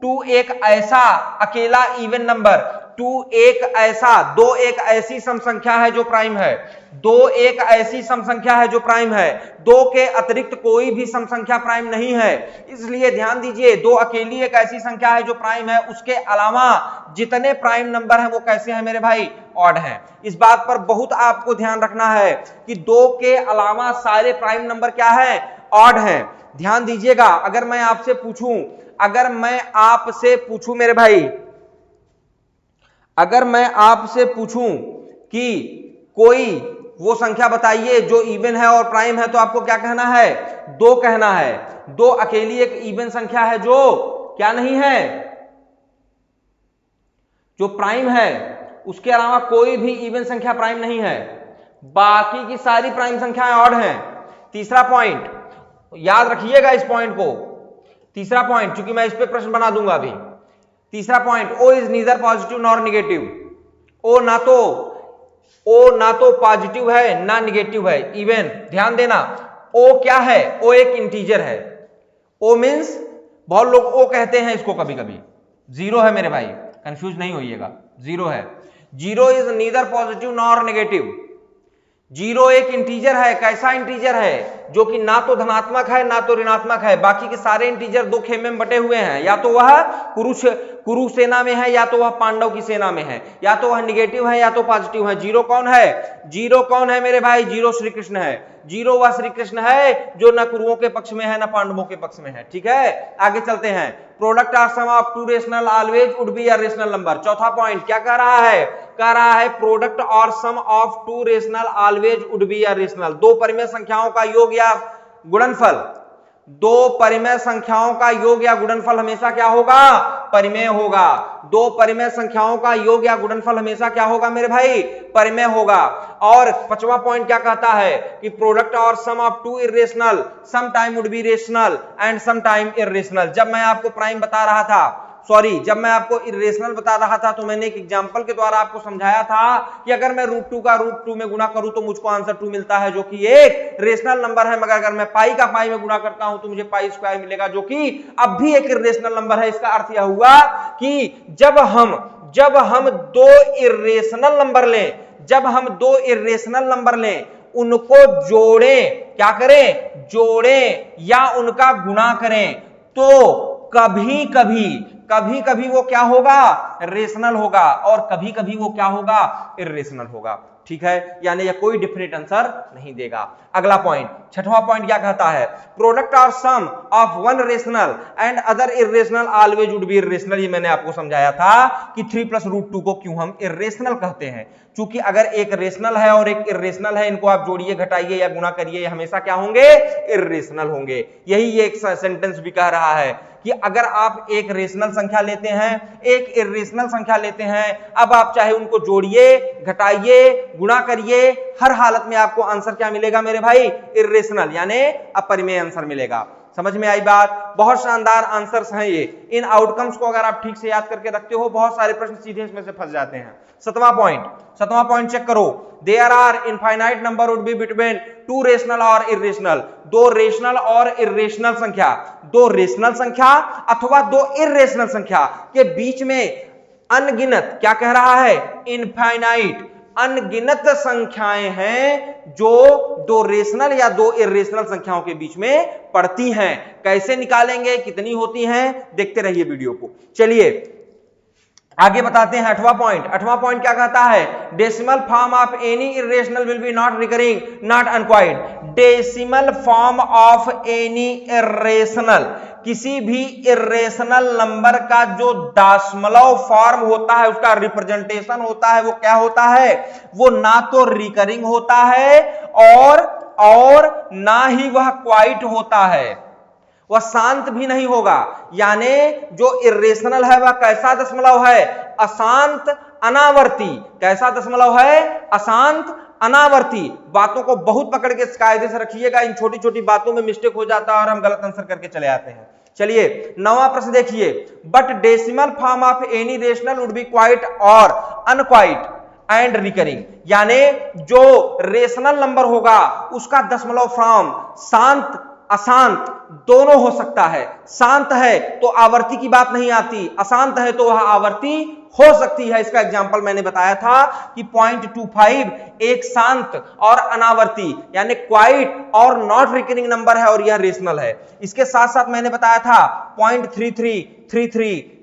2 एक ऐसा अकेला इवन नंबर, 2 एक ऐसा, 2 एक ऐसी सम संख्या है जो प्राइम है, 2 एक ऐसी सम संख्या है जो प्राइम है। 2 के अतिरिक्त कोई भी सम संख्या प्राइम नहीं है। इसलिए ध्यान दीजिए, 2 अकेली एक ऐसी संख्या है जो प्राइम है, उसके अलावा जितने प्राइम नंबर हैं वो कैसे हैं मेरे भाई? ऑड हैं। इस बात पर बहुत आपको ध्यान रखना है कि 2 के अलावा सारे प्राइम नंबर क्या है? ऑड हैं। ध्यान दीजिएगा, अगर मैं आपसे पूछूं मेरे भाई, अगर मैं आपसे पूछूं कि कोई वो संख्या बताइए जो इवन है और प्राइम है, तो आपको क्या कहना है? 2 कहना है। 2 अकेली एक इवन संख्या है जो क्या नहीं है? जो प्राइम है। उसके अलावा कोई भी इवन संख्या प्राइम नहीं है, बाकी की सारी प्राइम संख्याएं ऑड हैं। तीसरा पॉइंट याद रखिएगा, इस पॉइंट को, तीसरा पॉइंट, चूंकि मैं इस पे प्रश्न बना दूंगा अभी। तीसरा point, O is neither positive nor negative. O ना तो पॉजिटिव है ना नेगेटिव है, इवन। ध्यान देना, ओ क्या है? ओ एक इंटीजर है। ओ मींस, बहुत लोग ओ कहते हैं इसको कभी कभी, जीरो है मेरे भाई, कंफ्यूज नहीं होइएगा, जीरो है। Zero is neither positive nor negative. Zero एक इंटीजर है। कैसा इंटीजर है? जो कि ना तो धनात्मक है ना तो ऋणात्मक है। बाकी के सारे इंटीजर 2 खेमे में बटे हुए हैं, या तो वह कुरु सेना में है, या तो वह पांडव की सेना में है, या तो वह निगेटिव है या तो पॉजिटिव है। जीरो कौन है? जीरो कौन है मेरे भाई? जीरो श्री कृष्ण है। जीरो वह श्री कृष्ण है जो न कुरुओं के पक्ष में है न पांडवों के पक्ष में है। ठीक है, आगे चलते हैं। Product or sum of 2 rational always would be a rational number. चौथा पॉइंट क्या कह रहा है? कह रहा है प्रोडक्ट और sum of 2 rational always would be a rational. 2 परिमेय संख्याओं का योग या गुणनफल, 2 परिमेय संख्याओं का योग या गुणनफल हमेशा क्या होगा? परिमेय होगा। 2 परिमेय संख्याओं का योग या गुणनफल हमेशा क्या होगा मेरे भाई? परिमेय होगा। और 5वां पॉइंट क्या कहता है? कि प्रोडक्ट और sum of 2 irrational some time would be rational and some time irrational. जब मैं आपको प्राइम बता रहा था, जब मैं आपको इरेशनल बता रहा था, तो मैंने एक एग्जांपल के द्वारा आपको समझाया था कि अगर मैं √2 का √2 में गुणा करूं तो मुझको आंसर 2 मिलता है, जो कि एक रेशनल नंबर है। मगर अगर मैं पाई का पाई में गुणा करता हूं तो मुझे पाई स्क्वायर मिलेगा, जो कि अब भी एक इरेशनल नंबर है। इसका अर्थ यह हुआ कि जब हम 2 इरेशनल नंबर लें, जब हम 2 इरेशनल नंबर लें, उनको जोड़ें, क्या करें? जोड़ें या उनका गुणा करें, तो कभी कभी वो क्या होगा? रेशनल होगा, और कभी कभी वो क्या होगा? इरेशनल होगा। ठीक है, यानी यह कोई डिफिनिट आंसर नहीं देगा। अगला पॉइंट, 6वां पॉइंट क्या कहता है? प्रोडक्ट और sum of 1 rational and other irrational always would be irrational. ये मैंने आपको समझाया था कि 3 + √2 को क्यों हम इरेशनल कहते हैं। क्योंकि अगर एक रेशनल है और एक इरेशनल है, इनको आप जोड़िए, घटाइए या गुणा करिए, ये हमेशा क्या होंगे? इरेशनल होंगे। यही ये एक सेंटेंस भी कह रहा है कि अगर आप एक रेशनल संख्या लेते हैं, एक इरेशनल संख्या लेते हैं, अब आप चाहे उनको जोड़िए, घटाइए, गुणा करिए, हर हालत में आपको आंसर क्या मिलेगा मेरे भाई? इरेशनल, यानी अपरिमेय आंसर मिलेगा। समझ में आई बात? बहुत शानदार आंसर्स हैं ये। इन आउटकम्स को अगर आप ठीक से याद करके रखते हो, बहुत सारे प्रश्न सीधे इसमें से फंस जाते हैं। 7वां पॉइंट चेक करो। There are infinite number would be between 2 rational और इरेशनल। 2 रेशनल और इरेशनल संख्या, 2 रेशनल संख्या अथवा 2 इरेशनल संख्या के बीच में अनगिनत, क्या कह रहा है? इनफाइनाइट, अनगिनत संख्याएं हैं जो 2 रेशनल या 2 इरेशनल संख्याओं के बीच में पड़ती हैं। कैसे निकालेंगे, कितनी होती हैं? देखते रहिए वीडियो को। चलिए आगे बताते हैं। 8वां पॉइंट क्या कहता है? Decimal form of any irrational will be not recurring not अनक्वाइड। Decimal form of any irrational, किसी भी इरेशनल नंबर का जो दशमलव फॉर्म होता है, उसका रिप्रेजेंटेशन होता है, वो क्या होता है? वो ना तो रिकरिंग होता है और ना ही वह क्वाइट होता है, वह शांत भी नहीं होगा। यानी जो इरेशनल है वह कैसा दशमलव है? अशांत अनावर्ती। कैसा दशमलव है? अशांत अनावर्ती। बातों को बहुत पकड़ के कायदे से रखिएगा, इन छोटी छोटी बातों में मिस्टेक हो जाता है और हम गलत आंसर करके चले आते हैं। चलिए 9वां प्रश्न देखिए, but decimal form of any rational would be quite और अनक्वाइट एंड रिकरिंग, यानी जो रेशनल नंबर होगा उसका दशमलव फॉर्म शांत अशांत दोनों हो सकता है। शांत है तो आवर्ती की बात नहीं आती, अशांत है तो वह आवर्ती हो सकती है। इसका एग्जांपल मैंने बताया था कि 0.25 एक शांत और अनावर्ती यानी क्वाइट और नॉट रिकरिंग नंबर है और यह रेशनल है। इसके साथ साथ मैंने बताया था 0.33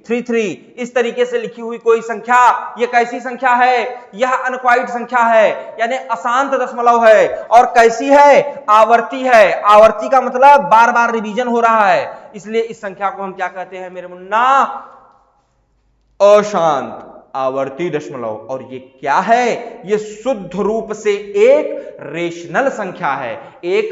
33 इस तरीके से लिखी हुई कोई संख्या, यह कैसी संख्या है, यह अनक्वाइट संख्या है यानी अशांत दशमलव है। और कैसी है, आवर्ती है। आवर्ती का मतलब बार बार रिवीजन हो रहा है, इसलिए इस संख्या को हम क्या कहते हैं मेरे मुन्ना, अशांत आवर्ती दशमलव। और ये क्या है, ये शुद्ध रूप से एक रेशनल संख्या है, एक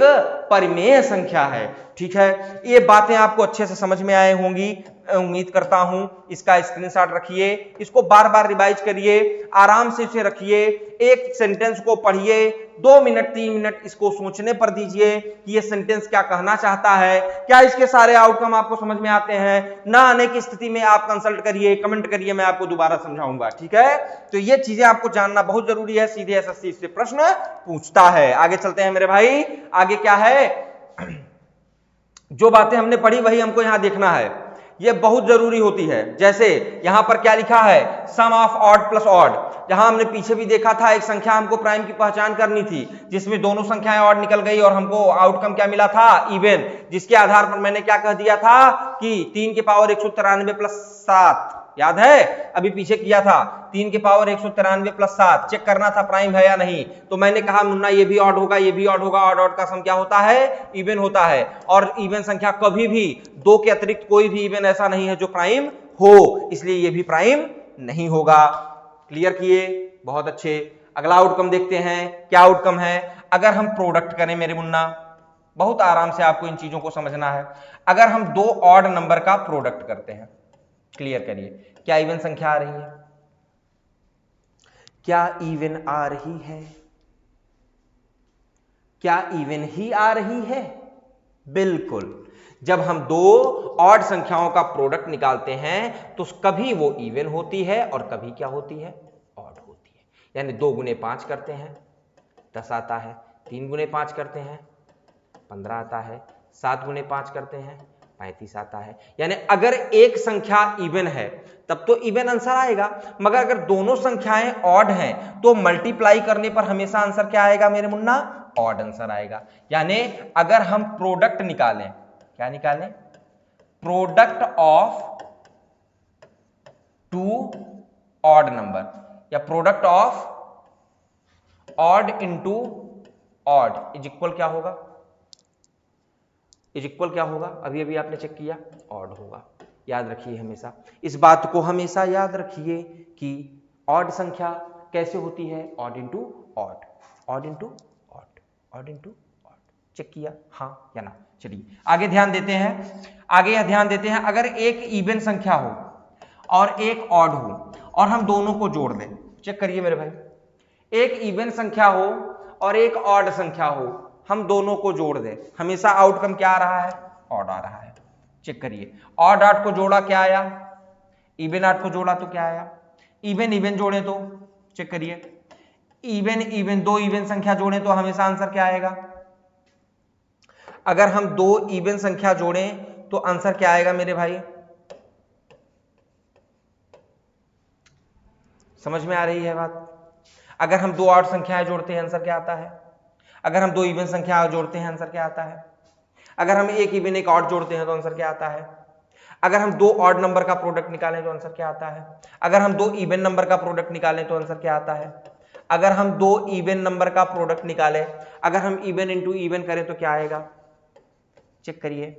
परिमेय संख्या है। ठीक है, ये बातें आपको अच्छे से समझ में आए होंगी, उम्मीद करता हूं। इसका स्क्रीनशॉट रखिए, इसको बार बार रिवाइज करिए, आराम से इसे रखिए, एक सेंटेंस को पढ़िए, 2 मिनट 3 मिनट इसको सोचने पर दीजिए कि ये सेंटेंस क्या कहना चाहता है, क्या इसके सारे आउटकम आपको समझ में आते हैं। ना आने की स्थिति में आप कंसल्ट करिए, कमेंट करिए, मैं आपको दोबारा समझाऊंगा। ठीक है, तो ये चीजें आपको जानना बहुत जरूरी है, सीधे एसएससी इससे प्रश्न पूछता है। आगे चलते हैं मेरे भाई, आगे क्या है, जो बातें हमने पढ़ी वही हमको यहां देखना है, ये बहुत जरूरी होती है। जैसे यहां पर क्या लिखा है, सम ऑफ ऑड प्लस ऑड। जहां हमने पीछे भी देखा था, एक संख्या हमको प्राइम की पहचान करनी थी जिसमें दोनों संख्याएं ऑड निकल गई और हमको आउटकम क्या मिला था, इवन। जिसके आधार पर मैंने क्या कह दिया था कि 3 की पावर 193 प्लस 7, याद है अभी पीछे किया था, 3 की पावर 193 प्लस 7 चेक करना था प्राइम है या नहीं। तो मैंने कहा मुन्ना ये भी ऑड होगा, ये भी ऑड होगा, ऑड ऑड का सम क्या होता है, इवन होता है। और इवन संख्या कभी भी 2 के अतिरिक्त कोई भी इवन ऐसा नहीं है जो प्राइम हो, इसलिए ये भी प्राइम नहीं होगा। क्लियर किए, बहुत अच्छे। अगला आउटकम देखते हैं, क्या आउटकम है, अगर हम प्रोडक्ट करें मेरे मुन्ना, बहुत आराम से आपको इन चीजों को समझना है। अगर हम 2 ऑड नंबर का प्रोडक्ट करते हैं, क्लियर करिए, क्या इवन संख्या आ रही है, क्या इवन आ रही है, क्या इवन ही आ रही है, बिल्कुल। जब हम 2 ऑड संख्याओं का प्रोडक्ट निकालते हैं तो कभी वो इवन होती है और कभी क्या होती है, ऑड होती है। यानी 2 गुने 5 करते हैं 10 आता है, 3 गुने 5 करते हैं 15 आता है, 7 गुने 5 करते हैं 35 आता है। यानी अगर एक संख्या इवन है तब तो इवन आंसर आएगा, मगर अगर दोनों संख्याएं ऑड हैं तो मल्टीप्लाई करने पर हमेशा आंसर क्या आएगा मेरे मुन्ना, ऑड आंसर आएगा। यानी अगर हम प्रोडक्ट निकालें, क्या निकालें, प्रोडक्ट ऑफ 2 ऑड नंबर या product of odd into odd is equal क्या होगा, इज इक्वल क्या होगा, अभी अभी आपने चेक किया, ऑड होगा। याद रखिए, हमेशा इस बात को हमेशा याद रखिए कि ऑड संख्या कैसे होती है, odd into odd, odd into odd, odd into odd. Check किया, हाँ या ना। चलिए आगे ध्यान देते हैं, आगे यह ध्यान देते हैं, अगर एक इवन संख्या हो और एक ऑड हो और हम दोनों को जोड़ दें, चेक करिए मेरे भाई, एक इवन संख्या हो और एक ऑड संख्या हो, हम दोनों को जोड़ दें, हमेशा आउटकम क्या आ रहा है, ऑड आ रहा है। चेक करिए, ऑड 8 को जोड़ा क्या आया, इवन 8 को जोड़ा तो क्या आया, इवन इवन जोड़े तो, चेक करिए, इवन इवन 2 इवन संख्या जोड़े तो हमेशा आंसर क्या आएगा, अगर हम 2 इवन संख्या जोड़ें तो आंसर क्या आएगा मेरे भाई, समझ में आ रही है बात। अगर हम 2 ऑड संख्याएं जोड़ते हैं आंसर क्या आता है, अगर हम 2 इवन संख्या जोड़ते हैं आंसर क्या आता है, अगर हम एक इवन एक ऑड जोड़ते हैं तो आंसर क्या आता है, अगर हम 2 ऑड नंबर का प्रोडक्ट निकालें तो आंसर क्या आता है, अगर हम 2 इवन नंबर का प्रोडक्ट निकालें तो आंसर क्या आता है, अगर हम 2 इवन नंबर का प्रोडक्ट निकालें, अगर हम इवन इंटू इवन करें तो क्या आएगा, चेक करिए,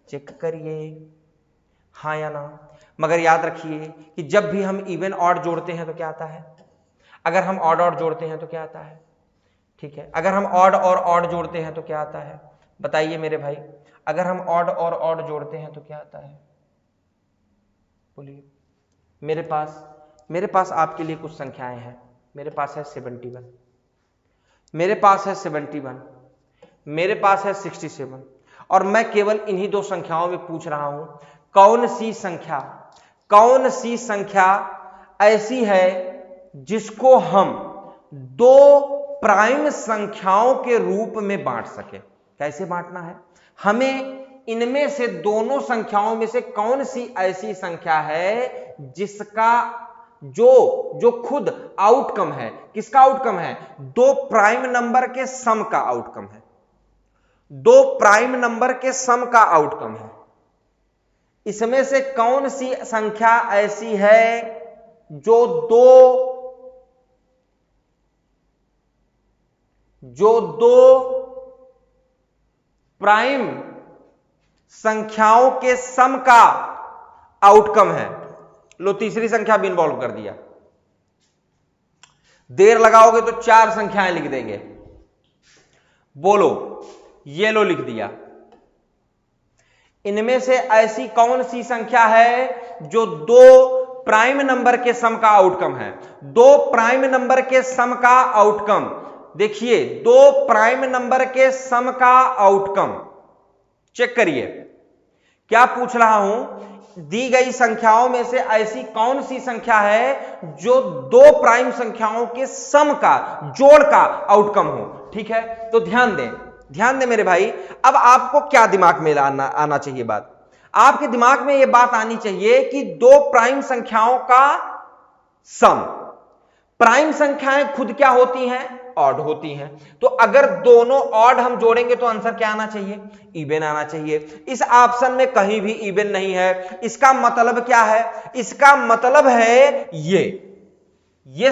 चेक करिए, हाँ या ना। मगर याद रखिए कि जब भी हम इवन ऑड जोड़ते हैं तो क्या आता है, अगर हम ऑड ऑड जोड़ते हैं तो क्या आता है, ठीक है, अगर हम ऑड और ऑड जोड़ते हैं तो क्या आता है, बताइए मेरे भाई, अगर हम ऑड और ऑड जोड़ते हैं तो क्या आता है, बोलिए। मेरे पास आपके लिए कुछ संख्याएं हैं, मेरे पास है 71, मेरे पास है 71, मेरे पास है 67, और मैं केवल इन्हीं दो संख्याओं में पूछ रहा हूं कौन सी संख्या ऐसी है जिसको हम दो प्राइम संख्याओं के रूप में बांट सके। कैसे बांटना है, हमें इनमें से दोनों संख्याओं में से कौन सी ऐसी संख्या है जिसका जो खुद आउटकम है, किसका आउटकम है, दो प्राइम नंबर के सम का आउटकम है, दो प्राइम नंबर के सम का आउटकम है। इसमें से कौन सी संख्या ऐसी है जो दो प्राइम संख्याओं के सम का आउटकम है। लो तीसरी संख्या भी इन्वॉल्व कर दिया, देर लगाओगे तो चार संख्याएं लिख देंगे। बोलो, ये लो लिख दिया। इनमें से ऐसी कौन सी संख्या है जो दो प्राइम नंबर के सम का आउटकम है। दो प्राइम नंबर के सम का आउटकम, देखिए दो प्राइम नंबर के सम का आउटकम चेक करिए। क्या पूछ रहा हूं, दी गई संख्याओं में से ऐसी कौन सी संख्या है जो दो प्राइम संख्याओं के सम का, जोड़ का आउटकम हो। ठीक है, तो ध्यान दें मेरे भाई। अब आपको क्या दिमाग में आना चाहिए बात, आपके दिमाग में यह बात आनी चाहिए कि दो प्राइम संख्याओं का सम, प्राइम संख्याएं खुद क्या होती हैं, ऑड होती हैं। तो अगर दोनों ऑड हम जोड़ेंगे तो आंसर क्या आना चाहिए, इवन आना चाहिए। इस ऑप्शन में कहीं भी इवन नहीं है। इसका मतलब क्या है, इसका मतलब है ये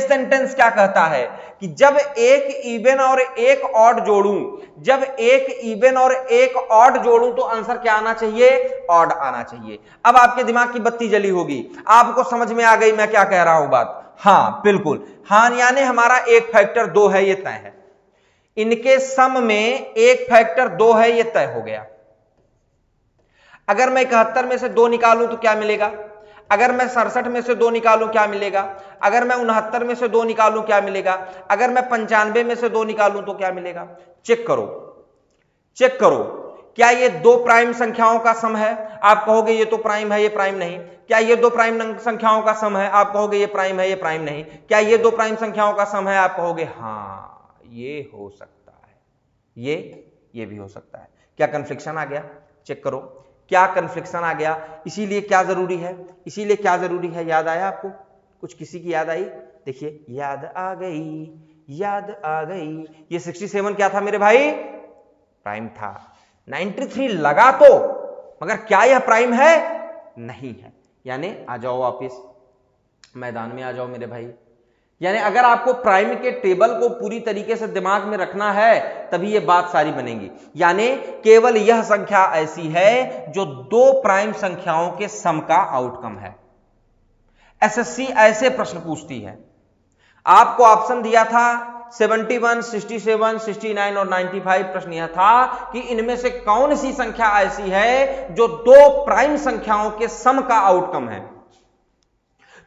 सेंटेंस क्या कहता है कि जब एक इवन और एक ऑड जोड़ूं, जब एक इवन और एक ऑड जोड़ूं तो आंसर क्या आना चाहिए, ऑड आना चाहिए। अब आपके दिमाग की बत्ती जली होगी, आपको समझ में आ गई मैं क्या कह रहा हूं बात। हाँ बिल्कुल, हाँ, यानी हमारा एक फैक्टर 2 है, ये तय है। इनके सम में एक फैक्टर 2 है, ये तय हो गया। अगर मैं 71 में से 2 निकालूं तो क्या मिलेगा, अगर मैं 67 में से 2 निकालूं क्या मिलेगा, अगर मैं 69 में से 2 निकालूं क्या मिलेगा, अगर मैं 95 में से 2 निकालूं तो क्या मिलेगा। चेक करो, क्या ये दो प्राइम संख्याओं का सम है। आप कहोगे ये तो प्राइम है, ये प्राइम नहीं। क्या ये दो प्राइम संख्याओं का सम है, आप कहोगे ये प्राइम है, ये प्राइम नहीं। क्या ये दो प्राइम संख्याओं का सम है, आप कहोगे हां ये हो सकता है, ये भी हो सकता है। क्या कन्फ्लिक्शन आ गया, चेक करो क्या कन्फ्लिक्शन आ गया। इसीलिए क्या जरूरी है, याद आया आपको, कुछ किसी की याद आई, देखिए याद आ गई। ये 67 क्या था मेरे भाई, प्राइम था। 93 लगा तो, मगर क्या यह प्राइम है, नहीं है। यानी आ जाओ वापिस मैदान में, आ जाओ मेरे भाई। यानी अगर आपको प्राइम के टेबल को पूरी तरीके से दिमाग में रखना है तभी यह बात सारी बनेगी। यानी केवल यह संख्या ऐसी है जो दो प्राइम संख्याओं के सम का आउटकम है। एसएससी ऐसे प्रश्न पूछती है। आपको ऑप्शन दिया था 71, 67, 69 और 95। प्रश्न यह था कि इनमें से कौन सी संख्या ऐसी है जो दो प्राइम संख्याओं के सम का आउटकम है।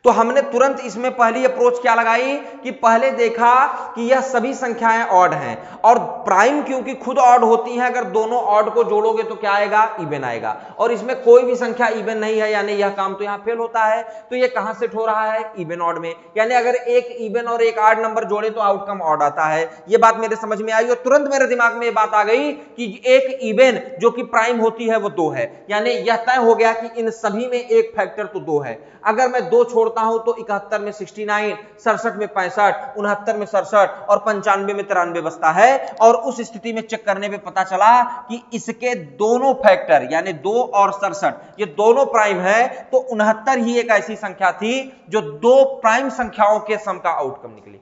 तो हमने तुरंत इसमें पहली अप्रोच क्या लगाई कि पहले देखा कि यह सभी संख्याएं ऑड हैं, और प्राइम क्योंकि खुद ऑड होती हैं, अगर दोनों ऑड को जोड़ोगे तो क्या आएगा, इवन आएगा। और इसमें कोई भी संख्या इवन नहीं है, यानी यह काम तो यहां फेल होता है। तो यह कहां सेट हो रहा है, इवन ऑड में। यानी अगर एक इवन और एक ऑड नंबर जोड़े तो आउटकम ऑड आता है। यह बात मेरे समझ में आई और तुरंत मेरे दिमाग में यह बात आ गई कि एक इवन जो कि प्राइम होती है वो 2 है। यानी यह तय हो गया कि इन सभी में एक फैक्टर तो 2 है। अगर मैं 2 छोड़ता हूं तो 71 में 69, 67 में 65, 69 में 67 और 95 में 93 बचता है। और उस स्थिति में चेक करने पे पता चला कि इसके दोनों फैक्टर यानी 2 और 67 ये दोनों प्राइम है। तो 69 ही एक ऐसी संख्या थी जो दो प्राइम संख्याओं के सम का आउटकम निकली,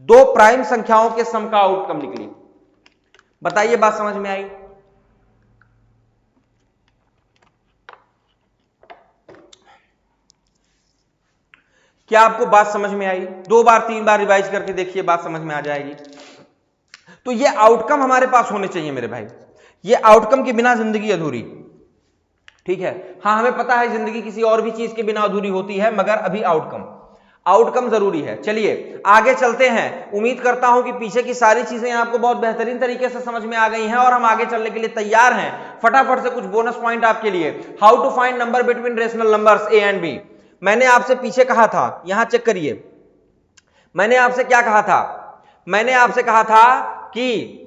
दो प्राइम संख्याओं के सम का आउटकम निकली। बताइए बात समझ में आई। क्या आपको बात समझ में आई? 2 बार 3 बार रिवाइज करके देखिए, बात समझ में आ जाएगी। तो ये आउटकम हमारे पास होने चाहिए मेरे भाई। ये आउटकम के बिना जिंदगी अधूरी, ठीक है। हां हमें पता है जिंदगी किसी और भी चीज के बिना अधूरी होती है, मगर अभी आउटकम जरूरी है। चलिए आगे चलते हैं। उम्मीद करता हूं कि पीछे की सारी चीजें आपको बहुत बेहतरीन तरीके से समझ में आ गई हैं और हम आगे चलने के लिए तैयार हैं। फटाफट से कुछ बोनस पॉइंट आपके लिए। How to find number between rational numbers A and B. मैंने आपसे पीछे कहा था, यहां चेक करिए, मैंने आपसे क्या कहा था, मैंने आपसे कहा था कि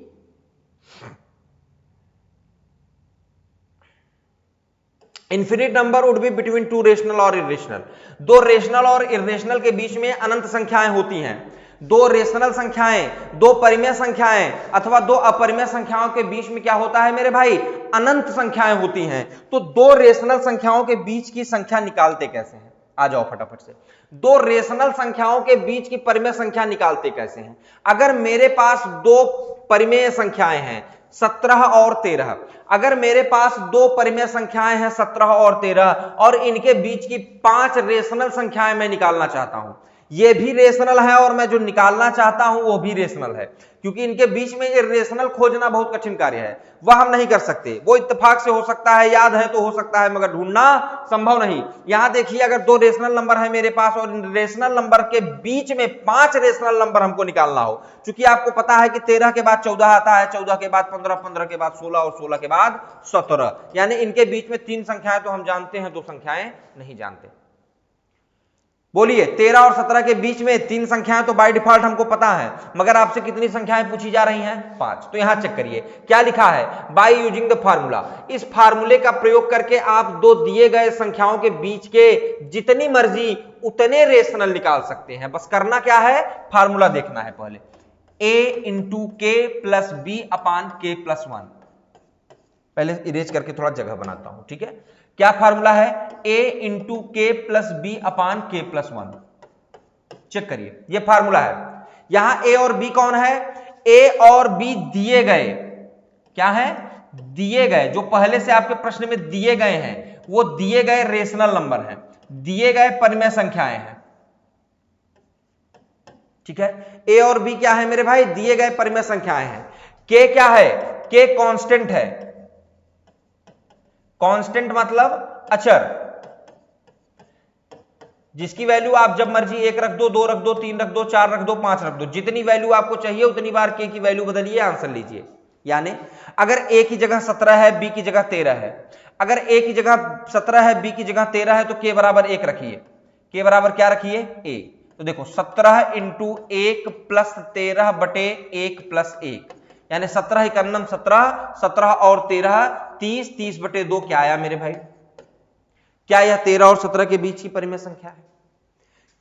infinite number would be between two rational और इरेशनल। दो रेशनल और इरेशनल के बीच में अनंत संख्याएं होती हैं। दो रेशनल संख्याएं, दो परिमेय संख्याएं अथवा दो अपरिमेय संख्याओं के बीच में क्या होता है मेरे भाई, अनंत संख्याएं होती हैं। तो दो रेशनल संख्याओं के बीच की संख्या निकालते कैसे हैं, आ जाओ फटाफट से। दो रेशनल संख्याओं के बीच की परिमेय संख्या निकालते कैसे हैं। अगर मेरे पास दो परिमेय संख्याएं हैं 17 और 13, अगर मेरे पास दो परिमेय संख्याएं हैं 17 और 13 और इनके बीच की 5 रेशनल संख्याएं मैं निकालना चाहता हूं, ये भी रेशनल है और मैं जो निकालना चाहता हूं वो भी रेशनल है, क्योंकि इनके बीच में इरेशनल खोजना बहुत कठिन कार्य है, वह हम नहीं कर सकते। वो इत्तेफाक से हो सकता है, याद है तो हो सकता है, मगर ढूंढना संभव नहीं। यहां देखिए, अगर दो रेशनल नंबर है मेरे पास और इन रेशनल नंबर के बीच में 5 रेशनल नंबर हमको निकालना हो, क्योंकि आपको पता है कि 13 के बाद 14 आता है, 14 के बाद 15, 15 के बाद 16 और 16 के बाद 17, यानी इनके बीच में 3 संख्याएं तो हम जानते हैं, 2 संख्याएं नहीं जानते। बोलिए 13 और 17 के बीच में 3 संख्याएं तो बाय डिफॉल्ट हमको पता है, मगर आपसे कितनी संख्याएं पूछी जा रही हैं, 5। तो यहां चेक करिए क्या लिखा है, बाय यूजिंग द फार्मूला। इस फार्मूले का प्रयोग करके आप दो दिए गए संख्याओं के बीच के जितनी मर्जी उतने रेशनल निकाल सकते हैं। बस करना क्या है, फार्मूला देखना है पहले, a इंटू के प्लस बी अपान के प्लस 1। पहले इरेज करके थोड़ा जगह बनाता हूं, ठीक है। क्या फार्मूला है, a इंटू के प्लस बी अपान के प्लस 1। चेक करिए, ये फार्मूला है। यहां a और b कौन है, a और b दिए गए, क्या है, दिए गए, जो पहले से आपके प्रश्न में दिए गए हैं वो दिए गए रेशनल नंबर हैं, दिए गए परिमेय संख्याएं हैं, ठीक है। a और b क्या है मेरे भाई, दिए गए परिमेय संख्याएं हैं। k क्या है, k कांस्टेंट है। कांस्टेंट मतलब अचर, जिसकी वैल्यू आप जब मर्जी 1 रख दो, 2 रख दो, 3 रख दो, 4 रख दो, 5 रख दो, जितनी वैल्यू आपको चाहिए उतनी बार k की वैल्यू बदलिए, आंसर लीजिए। यानी अगर a की जगह 17 है, b की जगह 13 है, अगर a की जगह 17 है, b की जगह 13 है, तो k बराबर 1 रखिए। k बराबर क्या रखिए, a। तो देखो 17 इंटू 1 प्लस 13 बटे 1 प्लस 1, यानी 17 इकन्नम 17, 17 और 13 30, 30 बटे 2 क्या आया मेरे भाई, क्या यह 13 और 17 के बीच की परिमेय संख्या है?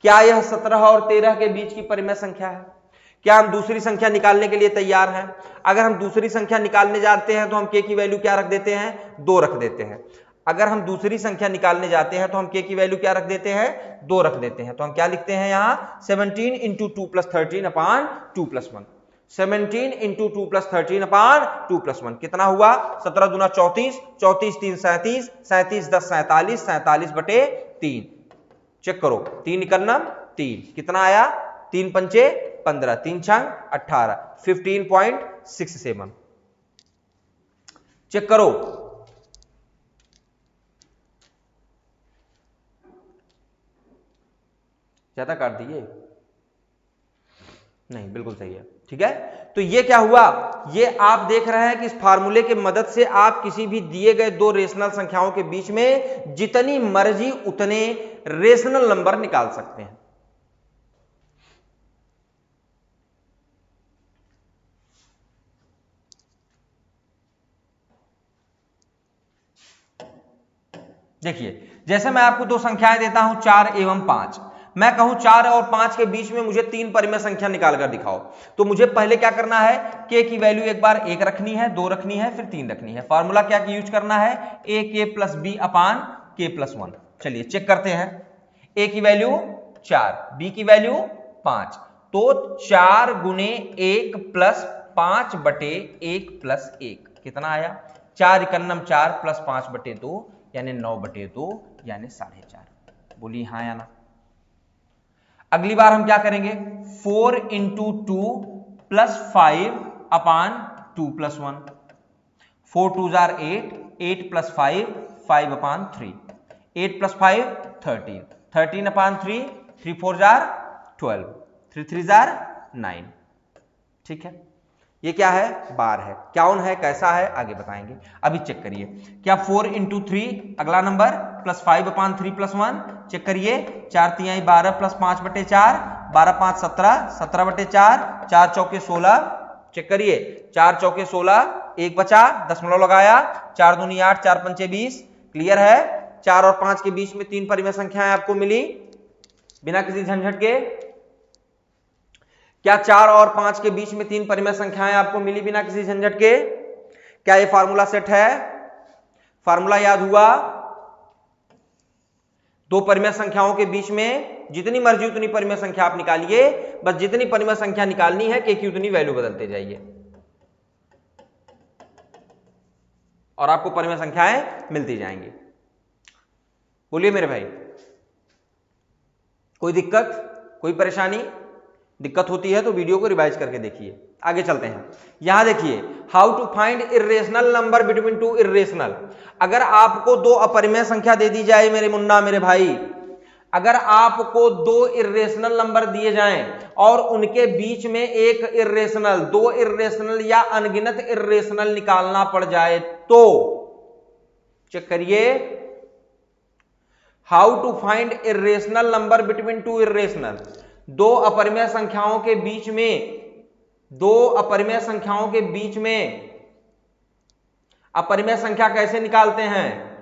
क्या यह 17 और 13 के बीच की परिमेय संख्या है? क्या हम दूसरी संख्या निकालने के लिए तैयार हैं? अगर हम दूसरी संख्या निकालने जाते हैं तो हम k की वैल्यू क्या रख देते हैं, 2 रख देते हैं। अगर हम दूसरी संख्या निकालने जाते हैं तो हम k की वैल्यू क्या रख देते हैं, 2 रख देते हैं। तो हम क्या लिखते हैं यहां, 17 इंटू 2 प्लस 13 अपान 2 प्लस 1। 17 इंटू 2 प्लस 13 अपान 2 प्लस 1 कितना हुआ, 17 दूना 34, 34 3 37, 37 10 47, 47 बटे 3। चेक करो, 3 इकन्नम 3 कितना आया, 3 पंचे 15, 3 छंग 18, 15.67। चेक करो, ज्यादा काट दिए, नहीं बिल्कुल सही है, ठीक है। तो ये क्या हुआ, ये आप देख रहे हैं कि इस फार्मूले की मदद से आप किसी भी दिए गए दो रेशनल संख्याओं के बीच में जितनी मर्जी उतने रेशनल नंबर निकाल सकते हैं। देखिए, जैसे मैं आपको दो संख्याएं देता हूं 4 एवं 5, मैं कहूं 4 और 5 के बीच में मुझे 3 परिमेय संख्या निकालकर दिखाओ, तो मुझे पहले क्या करना है, k की वैल्यू एक बार 1 रखनी है, 2 रखनी है, फिर 3 रखनी है। फार्मूला क्या यूज करना है, ak प्लस बी अपान k प्लस 1। चलिए चेक करते हैं, a की वैल्यू 4, b की वैल्यू 5, तो 4 गुने 1 प्लस 5 बटे 1 प्लस 1 कितना आया, 4 इकन्नम 4 प्लस 5 बटे 2 यानी 9 बटे 2 यानी 4.5। बोलिए हाँ या ना। अगली बार हम क्या करेंगे, 4 इंटू 2 प्लस 5 अपान 2 प्लस 1, 4 2 जार 8, 8 प्लस 5 5 अपान 3, 8 प्लस 5 13, 13 अपान 3 3 4 जार 12, 3 3 जार 9। ठीक है, ये क्या है, बार है। क्या ऑन है, कैसा है, आगे बताएंगे। अभी चेक करिए, क्या 4 × 3 अगला नंबर प्लस 5/3 + 1, चेक करिए, 4 × 3 = 12 + 5/4, 12 × 5 = 17, 17/4, 4 चौके 16, चेक करिए, 4 चौके 16, 1 बचा, दशमलव लगाया, 4 दूनी 8, 4 पंचे 20। क्लियर है, 4 और 5 के बीच में 3 परिमेय संख्याएं आपको मिली बिना किसी झंझट के। क्या 4 और 5 के बीच में 3 परिमेय संख्याएं आपको मिली बिना किसी झंझट के? क्या ये फार्मूला सेट है? फार्मूला याद हुआ? दो परिमेय संख्याओं के बीच में जितनी मर्जी उतनी परिमेय संख्या आप निकालिए, बस जितनी परिमेय संख्या निकालनी है के की उतनी वैल्यू बदलते जाइए और आपको परिमेय संख्याएं मिलती जाएंगी। बोलिए मेरे भाई, कोई दिक्कत, कोई परेशानी? दिक्कत होती है तो वीडियो को रिवाइज करके देखिए। आगे चलते हैं, यहां देखिए, how to find irrational number between two irrational. अगर आपको दो अपरिमेय संख्या दे दी जाए मेरे मुन्ना मेरे भाई, अगर आपको दो इर्रेशनल नंबर दिए जाएं और उनके बीच में एक इर्रेशनल, दो इर्रेशनल या अनगिनत इर्रेशनल निकालना पड़ जाए तो चेक करिए, how to find irrational number between two irrational. दो अपरिमेय संख्याओं के बीच में, दो अपरिमेय संख्याओं के बीच में अपरिमेय संख्या कैसे निकालते हैं?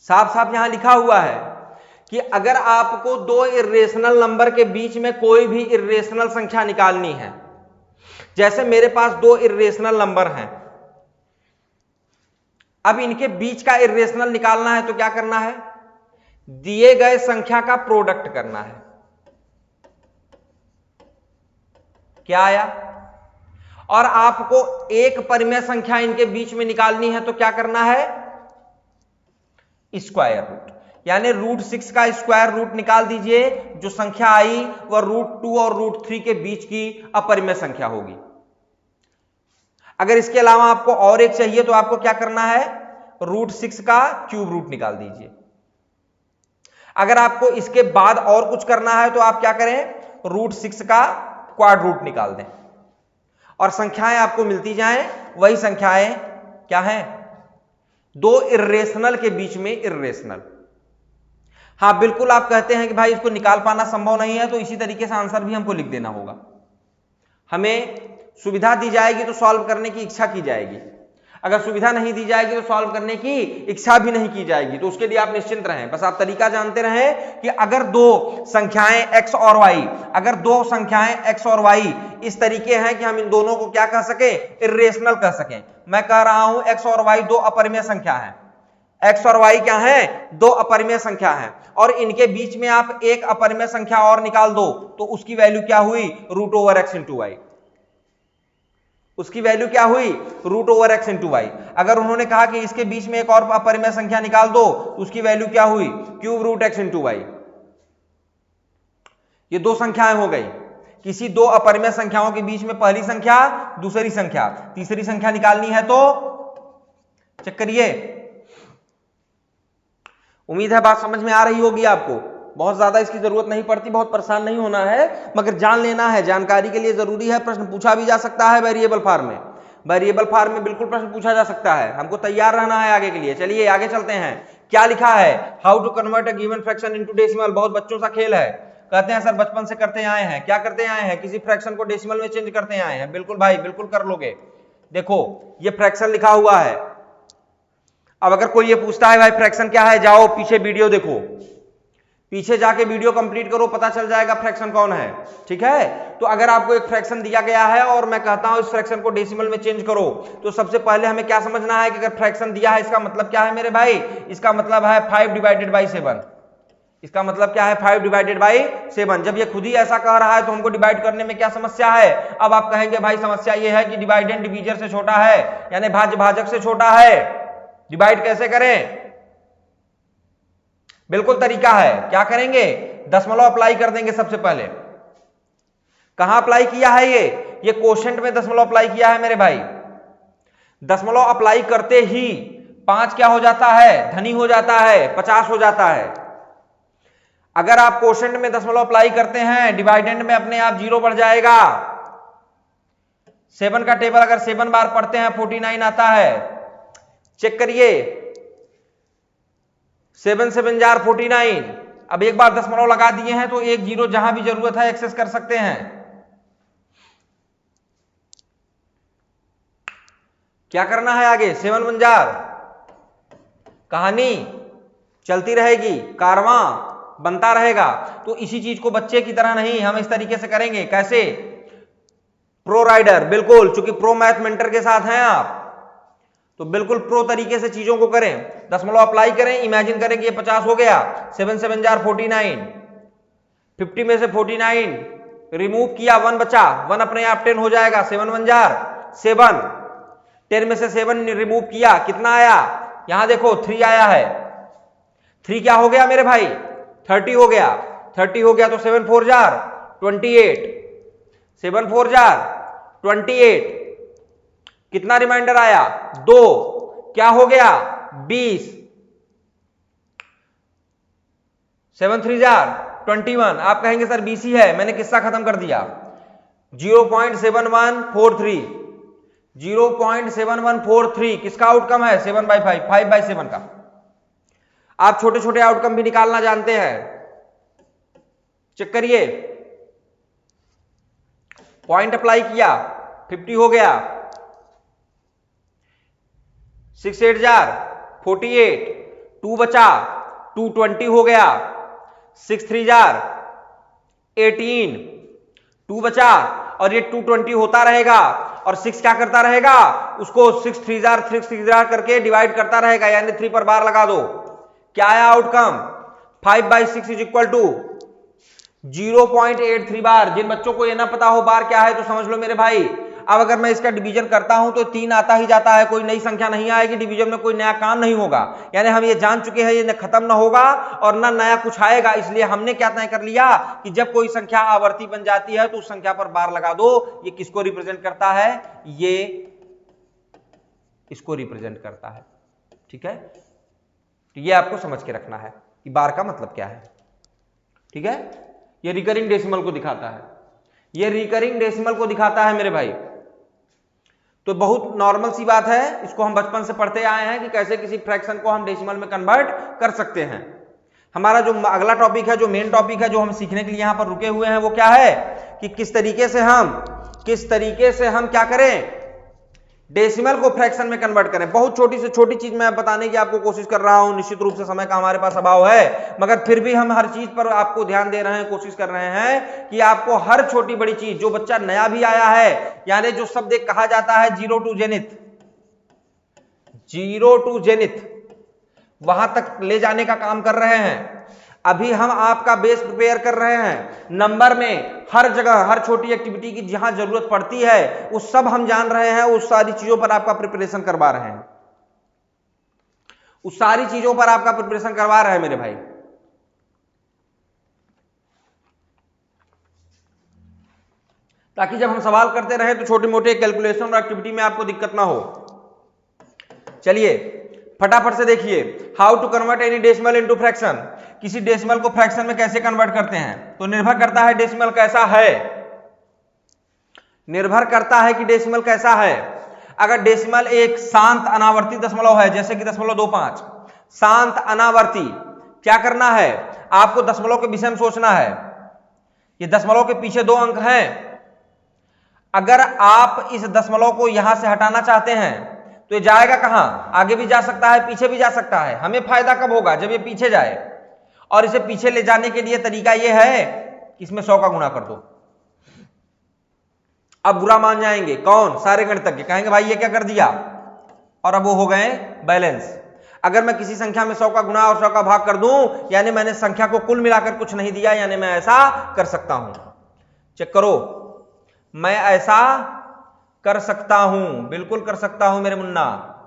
साफ साफ यहां लिखा हुआ है कि अगर आपको दो इर्रेशनल नंबर के बीच में कोई भी इर्रेशनल संख्या निकालनी है, जैसे मेरे पास दो इर्रेशनल नंबर हैं, अब इनके बीच का इर्रेशनल निकालना है तो क्या करना है? दिए गए संख्या का प्रोडक्ट करना है। क्या आया? और आपको एक परिमेय संख्या इनके बीच में निकालनी है तो क्या करना है? स्क्वायर रूट, यानी √6 का स्क्वायर रूट निकाल दीजिए। जो संख्या आई वह √2 और √3 के बीच की अपरिमेय संख्या होगी। अगर इसके अलावा आपको और एक चाहिए तो आपको क्या करना है? √6 का क्यूब रूट निकाल दीजिए। अगर आपको इसके बाद और कुछ करना है तो आप क्या करें? √6 का क्वाड रूट निकाल दें और संख्याएं आपको मिलती जाएं। वही संख्याएं क्या हैं? दो इर्रेशनल के बीच में इर्रेशनल। हां बिल्कुल, आप कहते हैं कि भाई इसको निकाल पाना संभव नहीं है, तो इसी तरीके से आंसर भी हमको लिख देना होगा। हमें सुविधा दी जाएगी तो सॉल्व करने की इच्छा की जाएगी, अगर सुविधा नहीं दी जाएगी तो सॉल्व करने की इच्छा भी नहीं की जाएगी। तो उसके लिए आप निश्चिंत रहें, बस आप तरीका जानते रहें कि अगर दो संख्याएं x और y, अगर दो संख्याएं x और y इस तरीके हैं कि हम इन दोनों को क्या कह सके? इर्रेशनल कह सकें। मैं कह रहा हूं x और y दो अपरिमेय संख्या है, x और y क्या है? दो अपरिमेय संख्या है, और इनके बीच में आप एक अपरिमेय संख्या और निकाल दो तो उसकी वैल्यू क्या हुई? √x × y। उसकी वैल्यू क्या हुई? √x × y। अगर उन्होंने कहा कि इसके बीच में एक और अपरिमेय संख्या निकाल दो तो उसकी वैल्यू क्या हुई? √x × y। ये दो संख्याएं हो गई। किसी दो अपरिमेय संख्याओं के बीच में पहली संख्या, दूसरी संख्या, तीसरी संख्या निकालनी है तो चेक करिए। उम्मीद है बात समझ में आ रही होगी आपको। बहुत ज्यादा इसकी जरूरत नहीं पड़ती, बहुत परेशान नहीं होना है, मगर जान लेना है, जानकारी के लिए जरूरी है। प्रश्न पूछा भी जा सकता है वेरिएबल फॉर्म में, वेरिएबल फॉर्म में बिल्कुल प्रश्न पूछा जा सकता है। हमको तैयार रहना है आगे के लिए। चलिए आगे चलते हैं। क्या लिखा है? How to convert a given fraction into decimal. बहुत बच्चों सा खेल है, कहते हैं सर बचपन से करते आए हैं। क्या करते आए हैं? किसी फ्रैक्शन को डेसिमल में चेंज करते आए हैं। बिल्कुल भाई, बिल्कुल कर लोगे। देखो ये फ्रैक्शन लिखा हुआ है। अब अगर कोई ये पूछता है भाई फ्रैक्शन क्या है, जाओ पीछे वीडियो देखो, पीछे जाके वीडियो कंप्लीट करो, पता चल जाएगा फ्रैक्शन कौन है। ठीक है, तो अगर आपको एक फ्रैक्शन दिया गया है और मैं कहता हूं इस फ्रैक्शन को डेसिमल में चेंज करो, तो सबसे पहले हमें क्या समझना है कि अगर फ्रैक्शन दिया है इसका मतलब क्या है मेरे भाई? इसका मतलब है 5/7। इसका मतलब क्या है? 5/7। जब ये खुद ही ऐसा कह रहा है तो हमको डिवाइड करने में क्या समस्या है? अब आप कहेंगे भाई समस्या ये है कि डिवाइडेंड डिवीजर से छोटा है, यानी भाज्य भाजक से छोटा है, डिवाइड कैसे करें? बिल्कुल तरीका है। क्या करेंगे, दशमलव अप्लाई कर देंगे सबसे पहले। कहां अप्लाई किया है, ये कोशेंट में दशमलव अप्लाई किया है मेरे भाई। दशमलव अप्लाई करते ही 5 क्या हो जाता है, धनी हो जाता है, 50 हो जाता है। अगर आप कोशेंट में दशमलव अप्लाई करते हैं, डिवाइडेंड में अपने आप 0 बढ़ जाएगा। 7 का टेबल अगर 7 बार पढ़ते हैं 49 आता है। चेक करिए, 7 7 जार 49। अब एक बार दशमलव लगा दिए हैं तो एक 0 जहां भी जरूरत है एक्सेस कर सकते हैं। क्या करना है आगे, 7 1 जार, कहानी चलती रहेगी, कारवां बनता रहेगा। तो इसी चीज को बच्चे की तरह नहीं, हम इस तरीके से करेंगे। कैसे, प्रो राइडर, बिल्कुल, चूंकि प्रो मैथ मेंटर के साथ हैं आप, तो बिल्कुल प्रो तरीके से चीजों को करें। दशमलव अप्लाई करें, इमेजिन करें कि ये 50 हो गया। 7 7 जार 49, 50 में से 49 रिमूव किया, 1 बचा, 1 अपने आप 10 हो जाएगा। 7 1 जार 7, 10 में से 7 रिमूव किया, कितना आया, यहां देखो 3 आया है। 3 क्या हो गया मेरे भाई, 30 हो गया। 30 हो गया तो 7 4 जार 28, 7 4 जार 28, कितना रिमाइंडर आया, 2, क्या हो गया 20, 7 3 जार 21। आप कहेंगे सर 20 ही है, मैंने किस्सा खत्म कर दिया। 0.7143, 0.7143 किसका आउटकम है, 7/5, 5/7 का। आप छोटे छोटे आउटकम भी निकालना जानते हैं। चेक करिए, पॉइंट अप्लाई किया, 50 हो गया। 6 8 जार 48, 2 बचा, 220 हो गया। 6 3 जार 18, 2 बचा, और ये 220 होता रहेगा। और 6 क्या करता रहेगा, उसको 6 3 जार करके डिवाइड करता रहेगा, यानी 3 पर बार लगा दो। क्या आया आउटकम, 5/6 इज इक्वल टू 0.83 बार। जिन बच्चों को ये ना पता हो बार क्या है तो समझ लो मेरे भाई। अब अगर मैं इसका डिवीजन करता हूं तो 3 आता ही जाता है, कोई नई संख्या नहीं आएगी, डिवीजन में कोई नया काम नहीं होगा। यानी हम ये जान चुके हैं ये न खत्म ना होगा और ना नया कुछ आएगा। इसलिए हमने क्या तय कर लिया कि जब कोई संख्या आवर्ती बन जाती है तो उस संख्या पर बार लगा दो। ये किसको रिप्रेजेंट करता है, ये इसको रिप्रेजेंट करता है। ठीक है, तो ये आपको समझ के रखना है कि बार का मतलब क्या है। ठीक है, ये रिकरिंग डेसिमल को दिखाता है, ये रिकरिंग डेसिमल को दिखाता है मेरे भाई। तो बहुत नॉर्मल सी बात है, इसको हम बचपन से पढ़ते आए हैं कि कैसे किसी फ्रैक्शन को हम डेसिमल में कन्वर्ट कर सकते हैं। हमारा जो अगला टॉपिक है, जो मेन टॉपिक है, जो हम सीखने के लिए यहां पर रुके हुए हैं, वो क्या है कि किस तरीके से हम क्या करें, डेसिमल को फ्रैक्शन में कन्वर्ट करें। बहुत छोटी से छोटी चीज मैं बताने की आपको कोशिश कर रहा हूं। निश्चित रूप से समय का हमारे पास अभाव है, मगर फिर भी हम हर चीज पर आपको ध्यान दे रहे हैं, कोशिश कर रहे हैं कि आपको हर छोटी बड़ी चीज, जो बच्चा नया भी आया है, यानी जो शब्द एक कहा जाता है जीरो टू जेनिथ, वहां तक ले जाने का काम कर रहे हैं। अभी हम आपका बेस प्रिपेयर कर रहे हैं। नंबर में हर जगह, हर छोटी एक्टिविटी की जहां जरूरत पड़ती है वो सब हम जान रहे हैं, उस सारी चीजों पर आपका प्रिपरेशन करवा रहे हैं, उस सारी चीजों पर आपका प्रिपरेशन करवा रहे हैं मेरे भाई। ताकि जब हम सवाल करते रहे तो छोटे मोटे कैलकुलेशन और एक्टिविटी में आपको दिक्कत ना हो। चलिए फटाफट से देखिए, how to convert any decimal into fraction. किसी डेसिमल को फ्रैक्शन में कैसे कन्वर्ट करते हैं, तो निर्भर करता है डेसिमल कैसा है, निर्भर करता है कि डेसिमल कैसा है। अगर डेसिमल एक शांत अनावर्ती दशमलव है, जैसे कि 0.25 शांत अनावर्ती, क्या करना है आपको, दशमलव के विषय में सोचना है। ये दशमलव के पीछे 2 अंक हैं, अगर आप इस दशमलव को यहां से हटाना चाहते हैं तो ये जाएगा कहां, आगे भी जा सकता है, पीछे भी जा सकता है। हमें फायदा कब होगा, जब ये पीछे जाए। और इसे पीछे ले जाने के लिए तरीका ये है कि इसमें 100 का गुणा कर दो। अब बुरा मान जाएंगे कौन, सारे गणितज्ञ, कहेंगे भाई ये क्या कर दिया, और अब वो हो गए बैलेंस। अगर मैं किसी संख्या में 100 का गुणा और 100 का भाग कर दूं, यानी मैंने संख्या को कुल मिलाकर कुछ नहीं दिया, यानी मैं ऐसा कर सकता हूं। चेक करो, मैं ऐसा कर सकता हूं, बिल्कुल कर सकता हूं मेरे मुन्ना।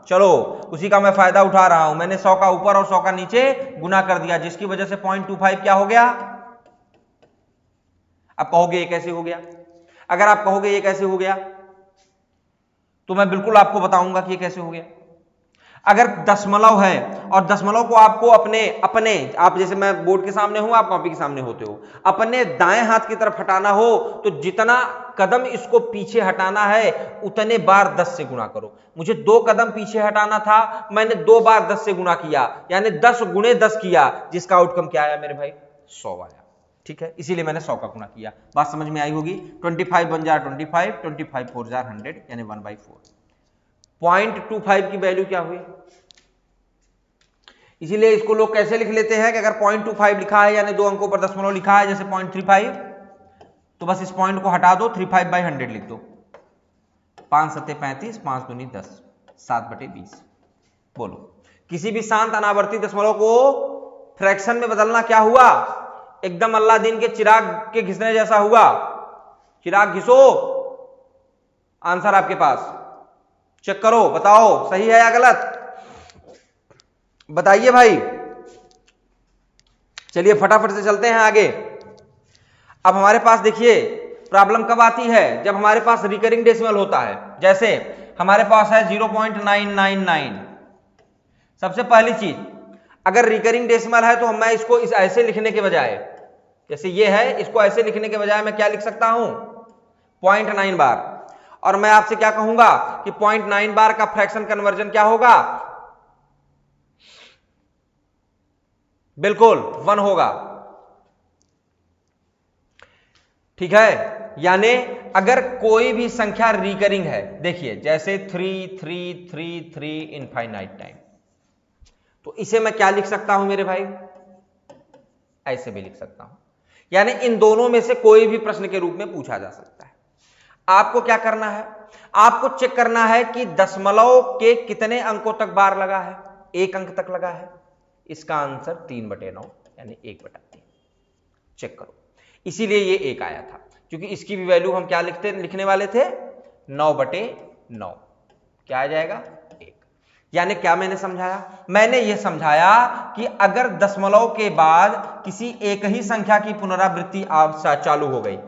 चलो उसी का मैं फायदा उठा रहा हूं, मैंने 100 का ऊपर और 100 का नीचे गुना कर दिया, जिसकी वजह से 0.25 क्या हो गया। अब कहोगे ये कैसे हो गया, अगर आप कहोगे ये कैसे हो गया तो मैं बिल्कुल आपको बताऊंगा कि ये कैसे हो गया। अगर दशमलव है और दशमलव को आपको अपने आप जैसे मैं बोर्ड के सामने हूं, आप कॉपी के सामने होते हो, अपने दाएं हाथ की तरफ हटाना हो तो जितना कदम इसको पीछे हटाना है उतने बार 10 से गुणा करो। मुझे 2 कदम पीछे हटाना था, मैंने 2 बार 10 से गुणा किया, यानी 10 गुणे 10 किया, जिसका आउटकम क्या आया मेरे भाई, 100 आया। ठीक है, इसीलिए मैंने 100 का गुणा किया। बात समझ में आई होगी। 25 बन जा 25, 25 4 जा 100 यानी 1/4। 0.25 की वैल्यू क्या हुई, इसीलिए इसको लोग कैसे लिख लेते हैं कि अगर 0.25 लिखा है यानी 2 अंकों पर दशमलव लिखा है, जैसे 0.35, तो बस इस पॉइंट को हटा दो, 35/100 लिख दो। 5 सत्ते 35, 5 दूनी 10, 7/20। बोलो किसी भी शांत अनावर्ती दशमलव को फ्रैक्शन में बदलना क्या हुआ, एकदम अल्लादीन के चिराग के घिसने जैसा हुआ। चिराग घिसो, आंसर आपके पास, चेक करो, बताओ सही है या गलत, बताइए भाई। चलिए फटाफट से चलते हैं आगे। अब हमारे पास देखिए प्रॉब्लम कब आती है, जब हमारे पास रिकरिंग डेसिमल होता है। जैसे हमारे पास है 0.999। सबसे पहली चीज, अगर रिकरिंग डेसिमल है तो मैं इसको इस ऐसे लिखने के बजाय, जैसे ये है, इसको ऐसे लिखने के बजाय मैं क्या लिख सकता हूं, 0.9 बार। और मैं आपसे क्या कहूंगा कि 0.9 बार का फ्रैक्शन कन्वर्जन क्या होगा, बिल्कुल 1 होगा। ठीक है, यानी अगर कोई भी संख्या रिकरिंग है, देखिए जैसे 3 3 3 3 इनफाइनाइट टाइम, तो इसे मैं क्या लिख सकता हूं मेरे भाई, ऐसे भी लिख सकता हूं। यानी इन दोनों में से कोई भी प्रश्न के रूप में पूछा जा सकता है। आपको क्या करना है, आपको चेक करना है कि दशमलव के कितने अंकों तक बार लगा है, 1 अंक तक लगा है। इसका आंसर 3/9 यानी 1/3। चेक करो, इसीलिए ये 1 आया था, क्योंकि इसकी भी वैल्यू हम क्या लिखने वाले थे, 9/9। क्या आ जाएगा, 1। यानी क्या मैंने समझाया, मैंने ये समझाया कि अगर दशमलव के बाद किसी एक ही संख्या की पुनरावृत्ति आप चालू हो गई,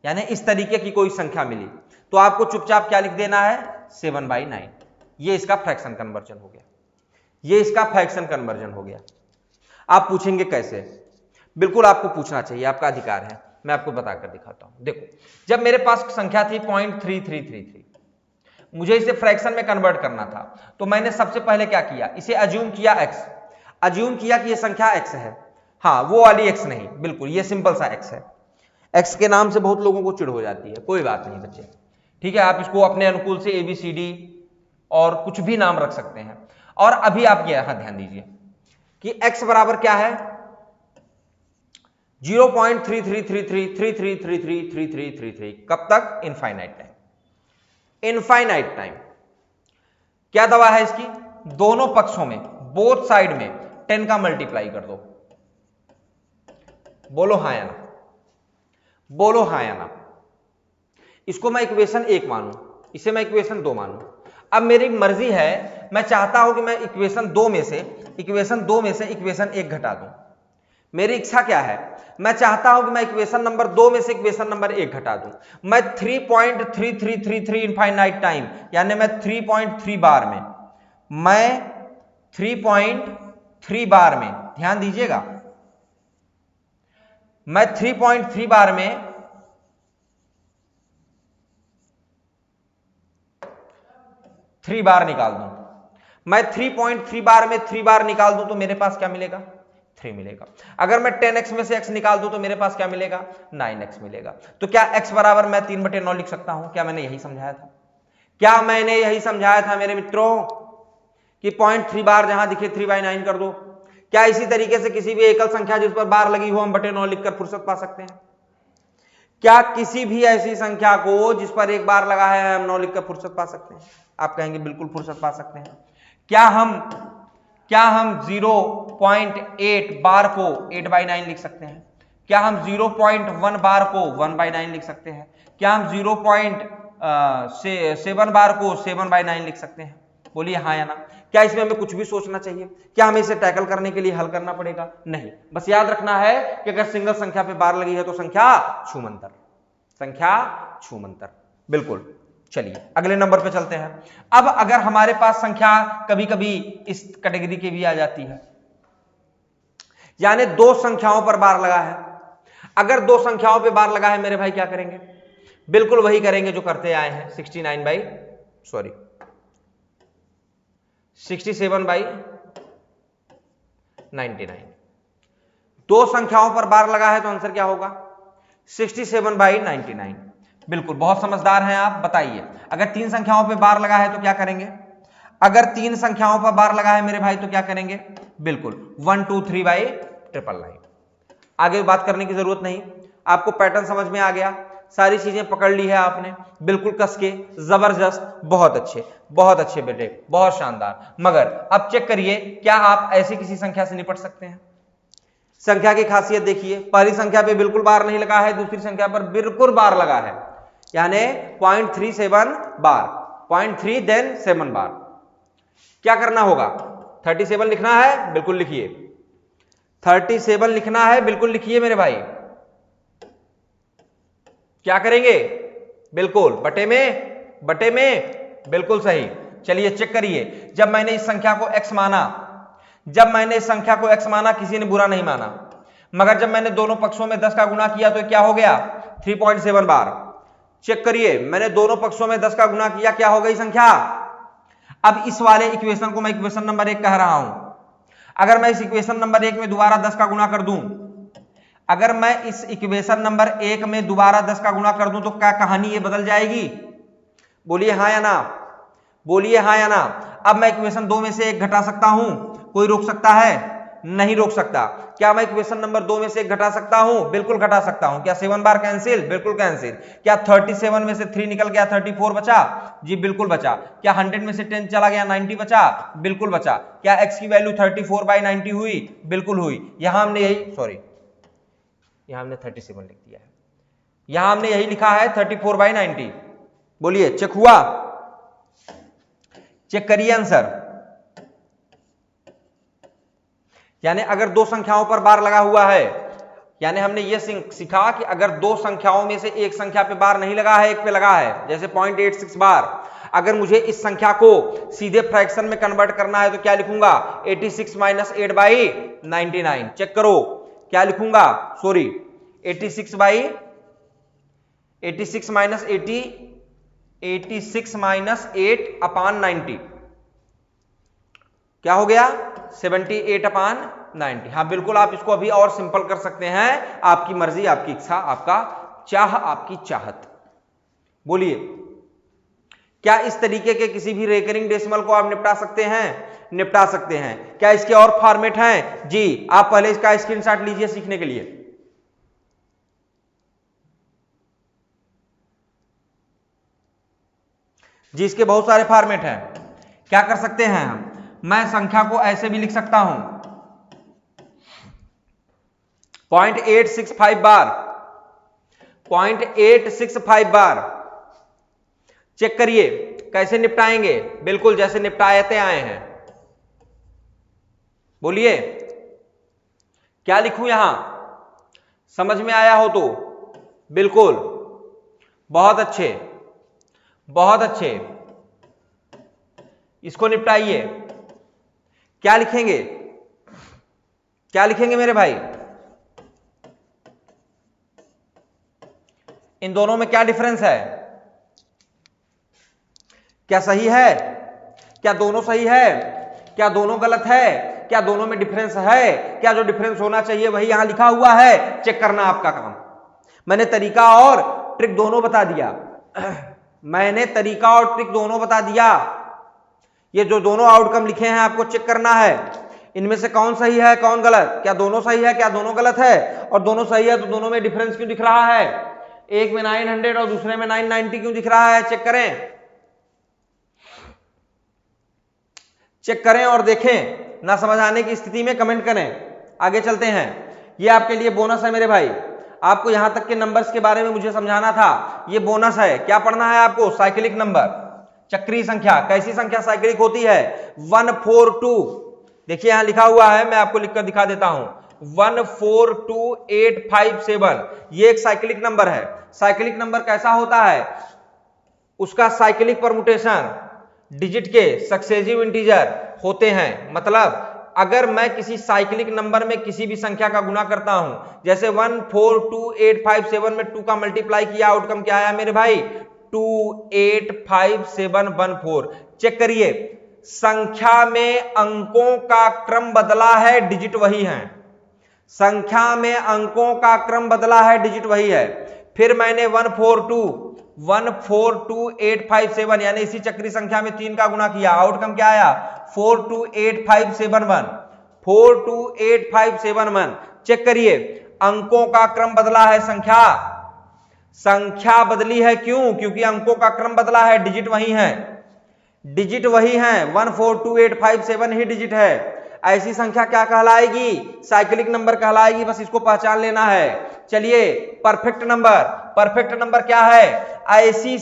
यानी इस तरीके की कोई संख्या मिली, तो आपको चुपचाप क्या लिख देना है, 7/9। ये इसका फ्रैक्शन कन्वर्जन हो गया, ये इसका फ्रैक्शन कन्वर्जन हो गया। आप पूछेंगे कैसे, बिल्कुल आपको पूछना चाहिए, आपका अधिकार है, मैं आपको बताकर दिखाता हूं। देखो, जब मेरे पास संख्या थी 0.3333, मुझे इसे फ्रैक्शन में कन्वर्ट करना था, तो मैंने सबसे पहले क्या किया, इसे अज्यूम किया x, अज्यूम किया कि यह संख्या x है। हाँ, वो वाली x नहीं, बिल्कुल ये सिंपल सा x है। x के नाम से बहुत लोगों को चिढ़ हो जाती है, कोई बात नहीं बच्चे, ठीक है, आप इसको अपने अनुकूल से ABCD और कुछ भी नाम रख सकते हैं। और अभी आप यहां ध्यान दीजिए कि x बराबर क्या है, 0.3333333333, कब तक, इनफाइनाइट टाइम। इनफाइनाइट टाइम क्या दवा है इसकी, दोनों पक्षों में, बोथ साइड में 10 का मल्टीप्लाई कर दो। बोलो हाँ या ना, बोलो हाँ या ना। इसको मैं इक्वेशन 1 मानूं, इसे मैं इक्वेशन 2 मानूं। अब मेरी मर्जी है, मैं चाहता हूं कि मैं इक्वेशन 2 में से इक्वेशन 1 घटा दूं। मेरी इच्छा क्या है, मैं चाहता हूं कि मैं इक्वेशन नंबर 2 में से इक्वेशन नंबर 1 घटा दूं। मैं 3.3333 इनफाइनाइट टाइम, यानी मैं 3.3 बार में, मैं 3.3 बार में, ध्यान दीजिएगा, मैं 3.3 बार में 3 बार निकाल दूं। मैं 3.3 बार में 3 बार निकाल दूं तो मेरे पास क्या मिलेगा, 3 मिलेगा। अगर मैं 10x में से x निकाल दूं तो मेरे पास क्या मिलेगा, 9x मिलेगा। तो क्या x बराबर मैं 3/9 लिख सकता हूं, क्या मैंने यही समझाया था, क्या मैंने यही समझाया था मेरे मित्रों कि 0.3 बार जहां दिखे 3/9 कर दो। क्या इसी तरीके से किसी भी एकल संख्या जिस पर बार लगी हो हम 9 लिखकर फुर्सत पा सकते हैं? क्या किसी भी ऐसी संख्या को जिस पर एक बार लगा है हम 9 लिखकर फुर्सत पा सकते हैं? आप कहेंगे बिल्कुल फुर्सत पा सकते हैं। क्या हम 0.8 बार को 8/9 लिख सकते हैं? क्या हम 0.1 बार को 1/9 लिख सकते हैं? क्या हम 0.7 बार को 7/9 लिख सकते हैं? बोलिए हाँ या ना। क्या इसमें हमें कुछ भी सोचना चाहिए? क्या हमें इसे टैकल करने के लिए हल करना पड़ेगा? नहीं, बस याद रखना है कि अगर सिंगल संख्या पे बार लगी है तो संख्या छूमंतर, संख्या छूमंतर। बिल्कुल। चलिए अगले नंबर पे चलते हैं। अब अगर हमारे पास संख्या कभी कभी इस कैटेगरी की भी आ जाती है, यानी दो संख्याओं पर बार लगा है। अगर दो संख्याओं पे बार लगा है मेरे भाई, क्या करेंगे? बिल्कुल वही करेंगे जो करते आए हैं, 67/99। दो संख्याओं पर बार लगा है तो आंसर क्या होगा? 67/99। बिल्कुल, बहुत समझदार हैं आप। बताइए, अगर तीन संख्याओं पर बार लगा है तो क्या करेंगे? अगर तीन संख्याओं पर बार लगा है मेरे भाई तो क्या करेंगे? बिल्कुल 123/999। आगे बात करने की जरूरत नहीं, आपको पैटर्न समझ में आ गया, सारी चीजें पकड़ ली है आपने बिल्कुल कस के। जबरदस्त, बहुत अच्छे बेटे, बहुत शानदार। मगर अब चेक करिए, क्या आप ऐसी किसी संख्या से निपट सकते हैं? संख्या की खासियत देखिए, पहली संख्या पे बिल्कुल बार नहीं लगा है, दूसरी संख्या पर बिल्कुल बार लगा है, यानी 0.37 बार, 0.3 देन 7 बार। क्या करना होगा? 37 लिखना है, बिल्कुल लिखिए। 37 लिखना है, बिल्कुल लिखिए मेरे भाई। क्या करेंगे? बिल्कुल बटे में, बिल्कुल सही। चलिए चेक करिए, जब मैंने इस संख्या को x माना, किसी ने बुरा नहीं माना, मगर जब मैंने दोनों पक्षों में 10 का गुणा किया तो क्या हो गया? 3.7 बार। चेक करिए, मैंने दोनों पक्षों में 10 का गुणा किया, क्या हो गई संख्या? अब इस वाले इक्वेशन को मैं इक्वेशन नंबर 1 कह रहा हूं। अगर मैं इस इक्वेशन नंबर 1 में दोबारा 10 का गुणा कर दूं, अगर मैं इस इक्वेशन नंबर 1 में दोबारा 10 का गुणा कर दूं तो क्या कहानी ये बदल जाएगी? बोलिए हाँ या ना, बोलिए हाँ या ना। अब मैं इक्वेशन 2 में से 1 घटा सकता हूं, कोई रोक सकता है? नहीं रोक सकता। क्या मैं इक्वेशन नंबर 2 में से 1 घटा सकता हूं? बिल्कुल घटा सकता हूं। क्या 7 बार कैंसिल? बिल्कुल कैंसिल। क्या 37 में से 3 निकल गया, 34 बचा? जी बिल्कुल बचा। क्या 100 में से 10 चला गया, 90 बचा? बिल्कुल बचा। क्या x की वैल्यू 34/90 हुई? बिल्कुल हुई। यहां हमने हमने 37 लिख दिया है, यहां हमने यही लिखा है 34/90। बोलिए चेक हुआ? चेक करिए आंसर। यानी अगर दो संख्याओं पर बार लगा हुआ है, यानी हमने ये सीखा कि अगर दो संख्याओं में से एक संख्या पे बार नहीं लगा है, एक पे लगा है, जैसे 0.86 बार, अगर मुझे इस संख्या को सीधे फ्रैक्शन में कन्वर्ट करना है तो क्या लिखूंगा? 86 - 8/99। चेक करो क्या लिखूंगा? सॉरी 86 - 8/90 क्या हो गया? 78/90। हाँ बिल्कुल, आप इसको अभी और सिंपल कर सकते हैं, आपकी मर्जी, आपकी इच्छा, आपका आपकी चाहत। बोलिए, क्या इस तरीके के किसी भी रेकरिंग डेसिमल को आप निपटा सकते हैं? निपटा सकते हैं। क्या इसके और फॉर्मेट हैं? जी, आप पहले इसका स्क्रीनशॉट लीजिए सीखने के लिए। जी, इसके बहुत सारे फॉर्मेट हैं। क्या कर सकते हैं हम? मैं संख्या को ऐसे भी लिख सकता हूं, 0.865 बार, 0.865 बार। चेक करिए कैसे निपटाएंगे, बिल्कुल जैसे निपटाते आए हैं। बोलिए क्या लिखूं यहां? समझ में आया हो तो बिल्कुल, बहुत अच्छे, बहुत अच्छे। इसको निपटाइए। क्या लिखेंगे? क्या लिखेंगे मेरे भाई? इन दोनों में क्या डिफरेंस है? क्या सही है? क्या दोनों सही है? क्या दोनों गलत है? क्या दोनों में डिफरेंस है? क्या जो डिफरेंस होना चाहिए वही यहां लिखा हुआ है? चेक करना आपका काम। मैंने तरीका और ट्रिक दोनों बता दिया। मैंने तरीका और ट्रिक दोनों बता दिया। ये जो दोनों आउटकम लिखे हैं आपको चेक करना है, इनमें से कौन सही है कौन गलत। क्या दोनों सही है? क्या दोनों गलत है? और दोनों सही है तो दोनों में डिफरेंस क्यों दिख रहा है? एक में 900 और दूसरे में 990 क्यों दिख रहा है? चेक करें, चेक करें और देखें। ना समझ आने की स्थिति में कमेंट करें। आगे चलते हैं। ये आपके लिए बोनस है मेरे भाई, आपको यहां तक के नंबर्स के बारे में मुझे समझाना था, ये बोनस है। क्या पढ़ना है आपको? Cyclic number. चक्रीय संख्या। कैसी संख्या साइक्लिक होती है? 142। देखिए यहां लिखा हुआ है, मैं आपको लिखकर दिखा देता हूं, 142857, ये एक साइक्लिक नंबर है। साइक्लिक नंबर कैसा होता है? उसका साइक्लिक परमुटेशन डिजिट के सक्सेसिव इंटीजर होते हैं। मतलब अगर मैं किसी साइक्लिक नंबर में किसी भी संख्या का गुना करता हूं, जैसे 142857 में 2 का मल्टीप्लाई किया, आउटकम क्या आया मेरे भाई? 285714। चेक करिए, संख्या में अंकों का क्रम बदला है, डिजिट वही है। संख्या में अंकों का क्रम बदला है, डिजिट वही है। फिर मैंने 142857 यानी इसी चक्रीय संख्या में 3 का गुना किया, आउटकम क्या आया? 428571। 428571। चेक करिए, अंकों का क्रम बदला है, संख्या बदली है। क्यों? क्योंकि अंकों का क्रम बदला है, डिजिट वही है। डिजिट वही है, 142857 ही डिजिट है। ऐसी संख्या क्या कहलाएगी? साइक्लिक नंबर कहलाएगी। बस इसको पहचान लेना है। चलिए, परफेक्ट नंबर। परफेक्ट नंबर क्या है? ऐसी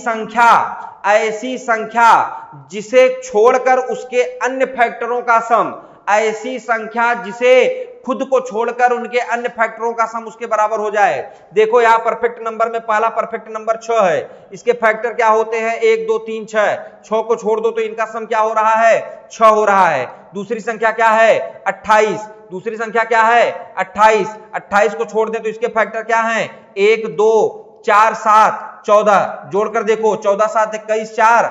संख्या जिसे छोड़कर उसके अन्य फैक्टरों का सम, ऐसी संख्या जिसे खुद को छोड़कर उनके अन्य फैक्टरों का सम उसके बराबर हो जाए। देखो यहां परफेक्ट नंबर में पहला परफेक्ट नंबर 6 है। इसके फैक्टर क्या होते हैं? 1 2 3 6। 6 को छोड़ दो तो इनका सम क्या हो रहा है? 6 हो रहा है। दूसरी संख्या क्या है? 28। दूसरी संख्या क्या है? 28। 28 को छोड़ दे तो इसके फैक्टर क्या है? 1 2 4 7 14। जोड़कर देखो, 14 7 21 4,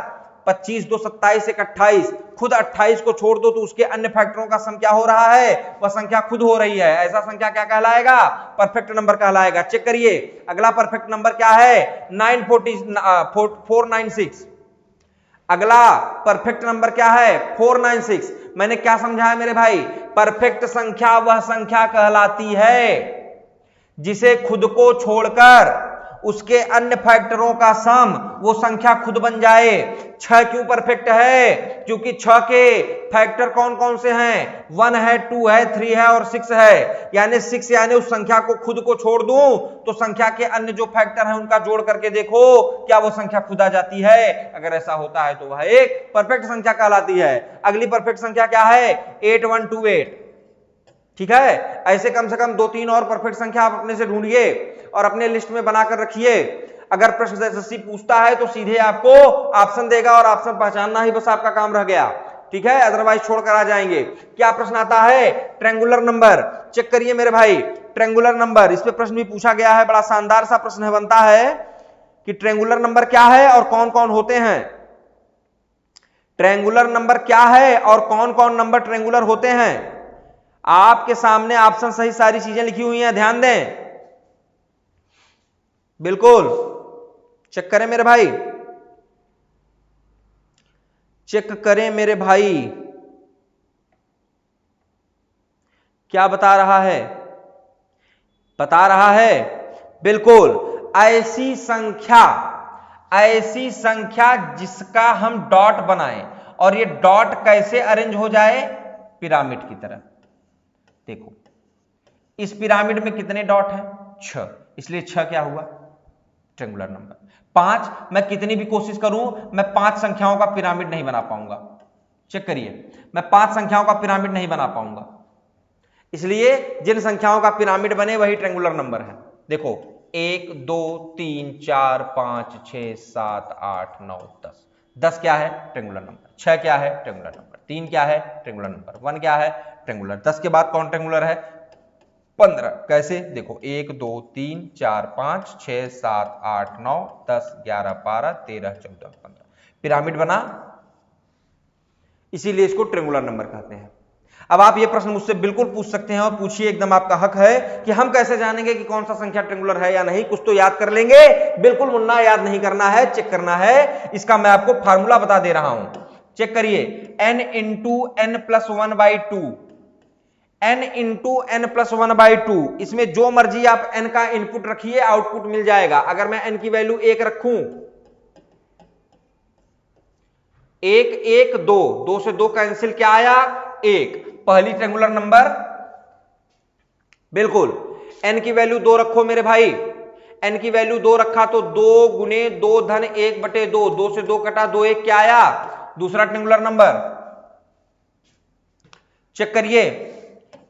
25 2 27 1 28। खुद 28 को छोड़ दो तो उसके अन्य फैक्टरों का सम क्या हो रहा है? वह संख्या खुद हो रही है। ऐसा संख्या क्या कहलाएगा? परफेक्ट नंबर कहलाएगा। चेक करिए, अगला परफेक्ट नंबर क्या है? 496। अगला परफेक्ट नंबर क्या है? 496। मैंने क्या समझाया मेरे भाई? परफेक्ट संख्या वह संख्या कहलाती है जिसे खुद को छोड़कर उसके अन्य फैक्टरों का सम वो संख्या खुद बन जाए। 6 क्यों परफेक्ट है? क्योंकि 6 के फैक्टर कौन कौन से हैं? 1 है, 2 है, 3 है और 6 है। यानी 6 यानी उस संख्या को खुद को छोड़ दूं तो संख्या के अन्य जो फैक्टर हैं उनका जोड़ करके देखो क्या वो संख्या खुद आ जाती है। अगर ऐसा होता है तो वह एक परफेक्ट संख्या कहलाती है। अगली परफेक्ट संख्या क्या है? 8128। ठीक है, ऐसे कम से कम 2-3 और परफेक्ट संख्या आप अपने से ढूंढिए और अपने लिस्ट में बनाकर रखिए। अगर प्रश्न एसएससी पूछता है तो सीधे आपको ऑप्शन देगा और ऑप्शन पहचानना ही बस आपका काम रह गया। ठीक है, अदरवाइज छोड़कर आ जाएंगे। क्या प्रश्न आता है? Triangular number. चेक करिए मेरे भाई, ट्रायंगुलर नंबर, इस पे प्रश्न भी पूछा गया है। बड़ा शानदार सा प्रश्न बनता है कि ट्रायंगुलर नंबर क्या है और कौन कौन होते हैं। ट्रायंगुलर नंबर क्या है और कौन कौन नंबर ट्रायंगुलर होते हैं? आपके सामने ऑप्शन सही सारी चीजें लिखी हुई हैं, ध्यान दें। बिल्कुल चेक करें मेरे भाई, चेक करें मेरे भाई, क्या बता रहा है? बता रहा है बिल्कुल, ऐसी संख्या जिसका हम डॉट बनाएं और ये डॉट कैसे अरेंज हो जाए? पिरामिड की तरह। देखो इस पिरामिड में कितने डॉट हैं? 6, इसलिए 6 क्या हुआ? Triangular number. 5, मैं कितनी भी कोशिश करूं मैं 5 संख्याओं का पिरामिड नहीं बना पाऊंगा। चेक करिए, मैं 5 संख्याओं का पिरामिड नहीं बना पाऊंगा, इसलिए जिन संख्याओं का पिरामिड बने वही ट्रायंगुलर नंबर है। देखो 1 2 3 4 5 6 7 8 9 10। 10 क्या है? Triangular number. 6 क्या है? Triangular number. 3 क्या है? Triangular number. 1 क्या है? ट्रायंगुलर। 10 के बाद कौन ट्रायंगुलर है? 15। कैसे? देखो 1 2 3 4 5 6 7 8 9 10 11 12 13 14 15। पिरामिड बना, इसीलिए इसको ट्रायंगुलर नंबर कहते हैं। अब आप ये प्रश्न मुझसे बिल्कुल पूछ सकते हैं और पूछिए, एकदम आपका हक है कि हम कैसे जानेंगे कि कौन सा संख्या ट्रायंगुलर है या नहीं। कुछ तो याद कर लेंगे। बिल्कुल मुन्ना, याद नहीं करना है, चेक करना है। इसका मैं आपको फार्मूला बता दे रहा हूं। चेक करिए, n into n plus 1/2, n into n plus 1/2। इसमें जो मर्जी आप n का इनपुट रखिए, आउटपुट मिल जाएगा। अगर मैं n की वैल्यू 1 रखूं, 1 1 2, 2 से 2 कैंसिल, क्या आया? 1। पहली ट्रायंगुलर नंबर। बिल्कुल n की वैल्यू 2 रखो मेरे भाई, n की वैल्यू 2 रखा तो 2 गुने 2 धन 1 बटे 2, 2 से 2 कटा, 2 1 क्या आया, दूसरा ट्रायंगुलर नंबर। चेक करिए,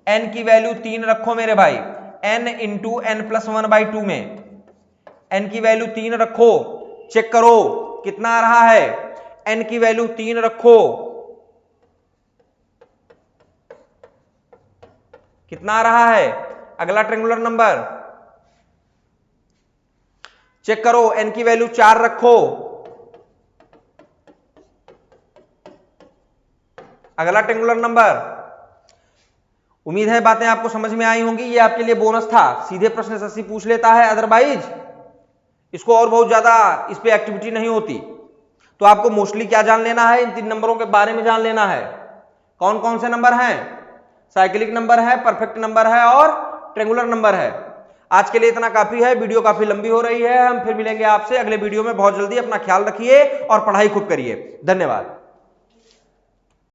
n की वैल्यू 3 रखो मेरे भाई, n इंटू n प्लस 1/2 में n की वैल्यू 3 रखो, चेक करो कितना आ रहा है, n की वैल्यू 3 रखो, कितना आ रहा है, अगला ट्रायंगुलर नंबर चेक करो, n की वैल्यू 4 रखो, अगला ट्रायंगुलर नंबर। उम्मीद है बातें आपको समझ में आई होंगी, ये आपके लिए बोनस था, सीधे प्रश्न एसएससी पूछ लेता है, अदरवाइज इसको और बहुत ज्यादा इस पे एक्टिविटी नहीं होती। तो आपको मोस्टली क्या जान लेना है, इन 3 नंबरों के बारे में जान लेना है। कौन कौन से नंबर हैं, साइक्लिक नंबर है, परफेक्ट नंबर है और ट्रायंगुलर नंबर है। आज के लिए इतना काफी है, वीडियो काफी लंबी हो रही है, हम फिर मिलेंगे आपसे अगले वीडियो में बहुत जल्दी। अपना ख्याल रखिए और पढ़ाई खूब करिए, धन्यवाद।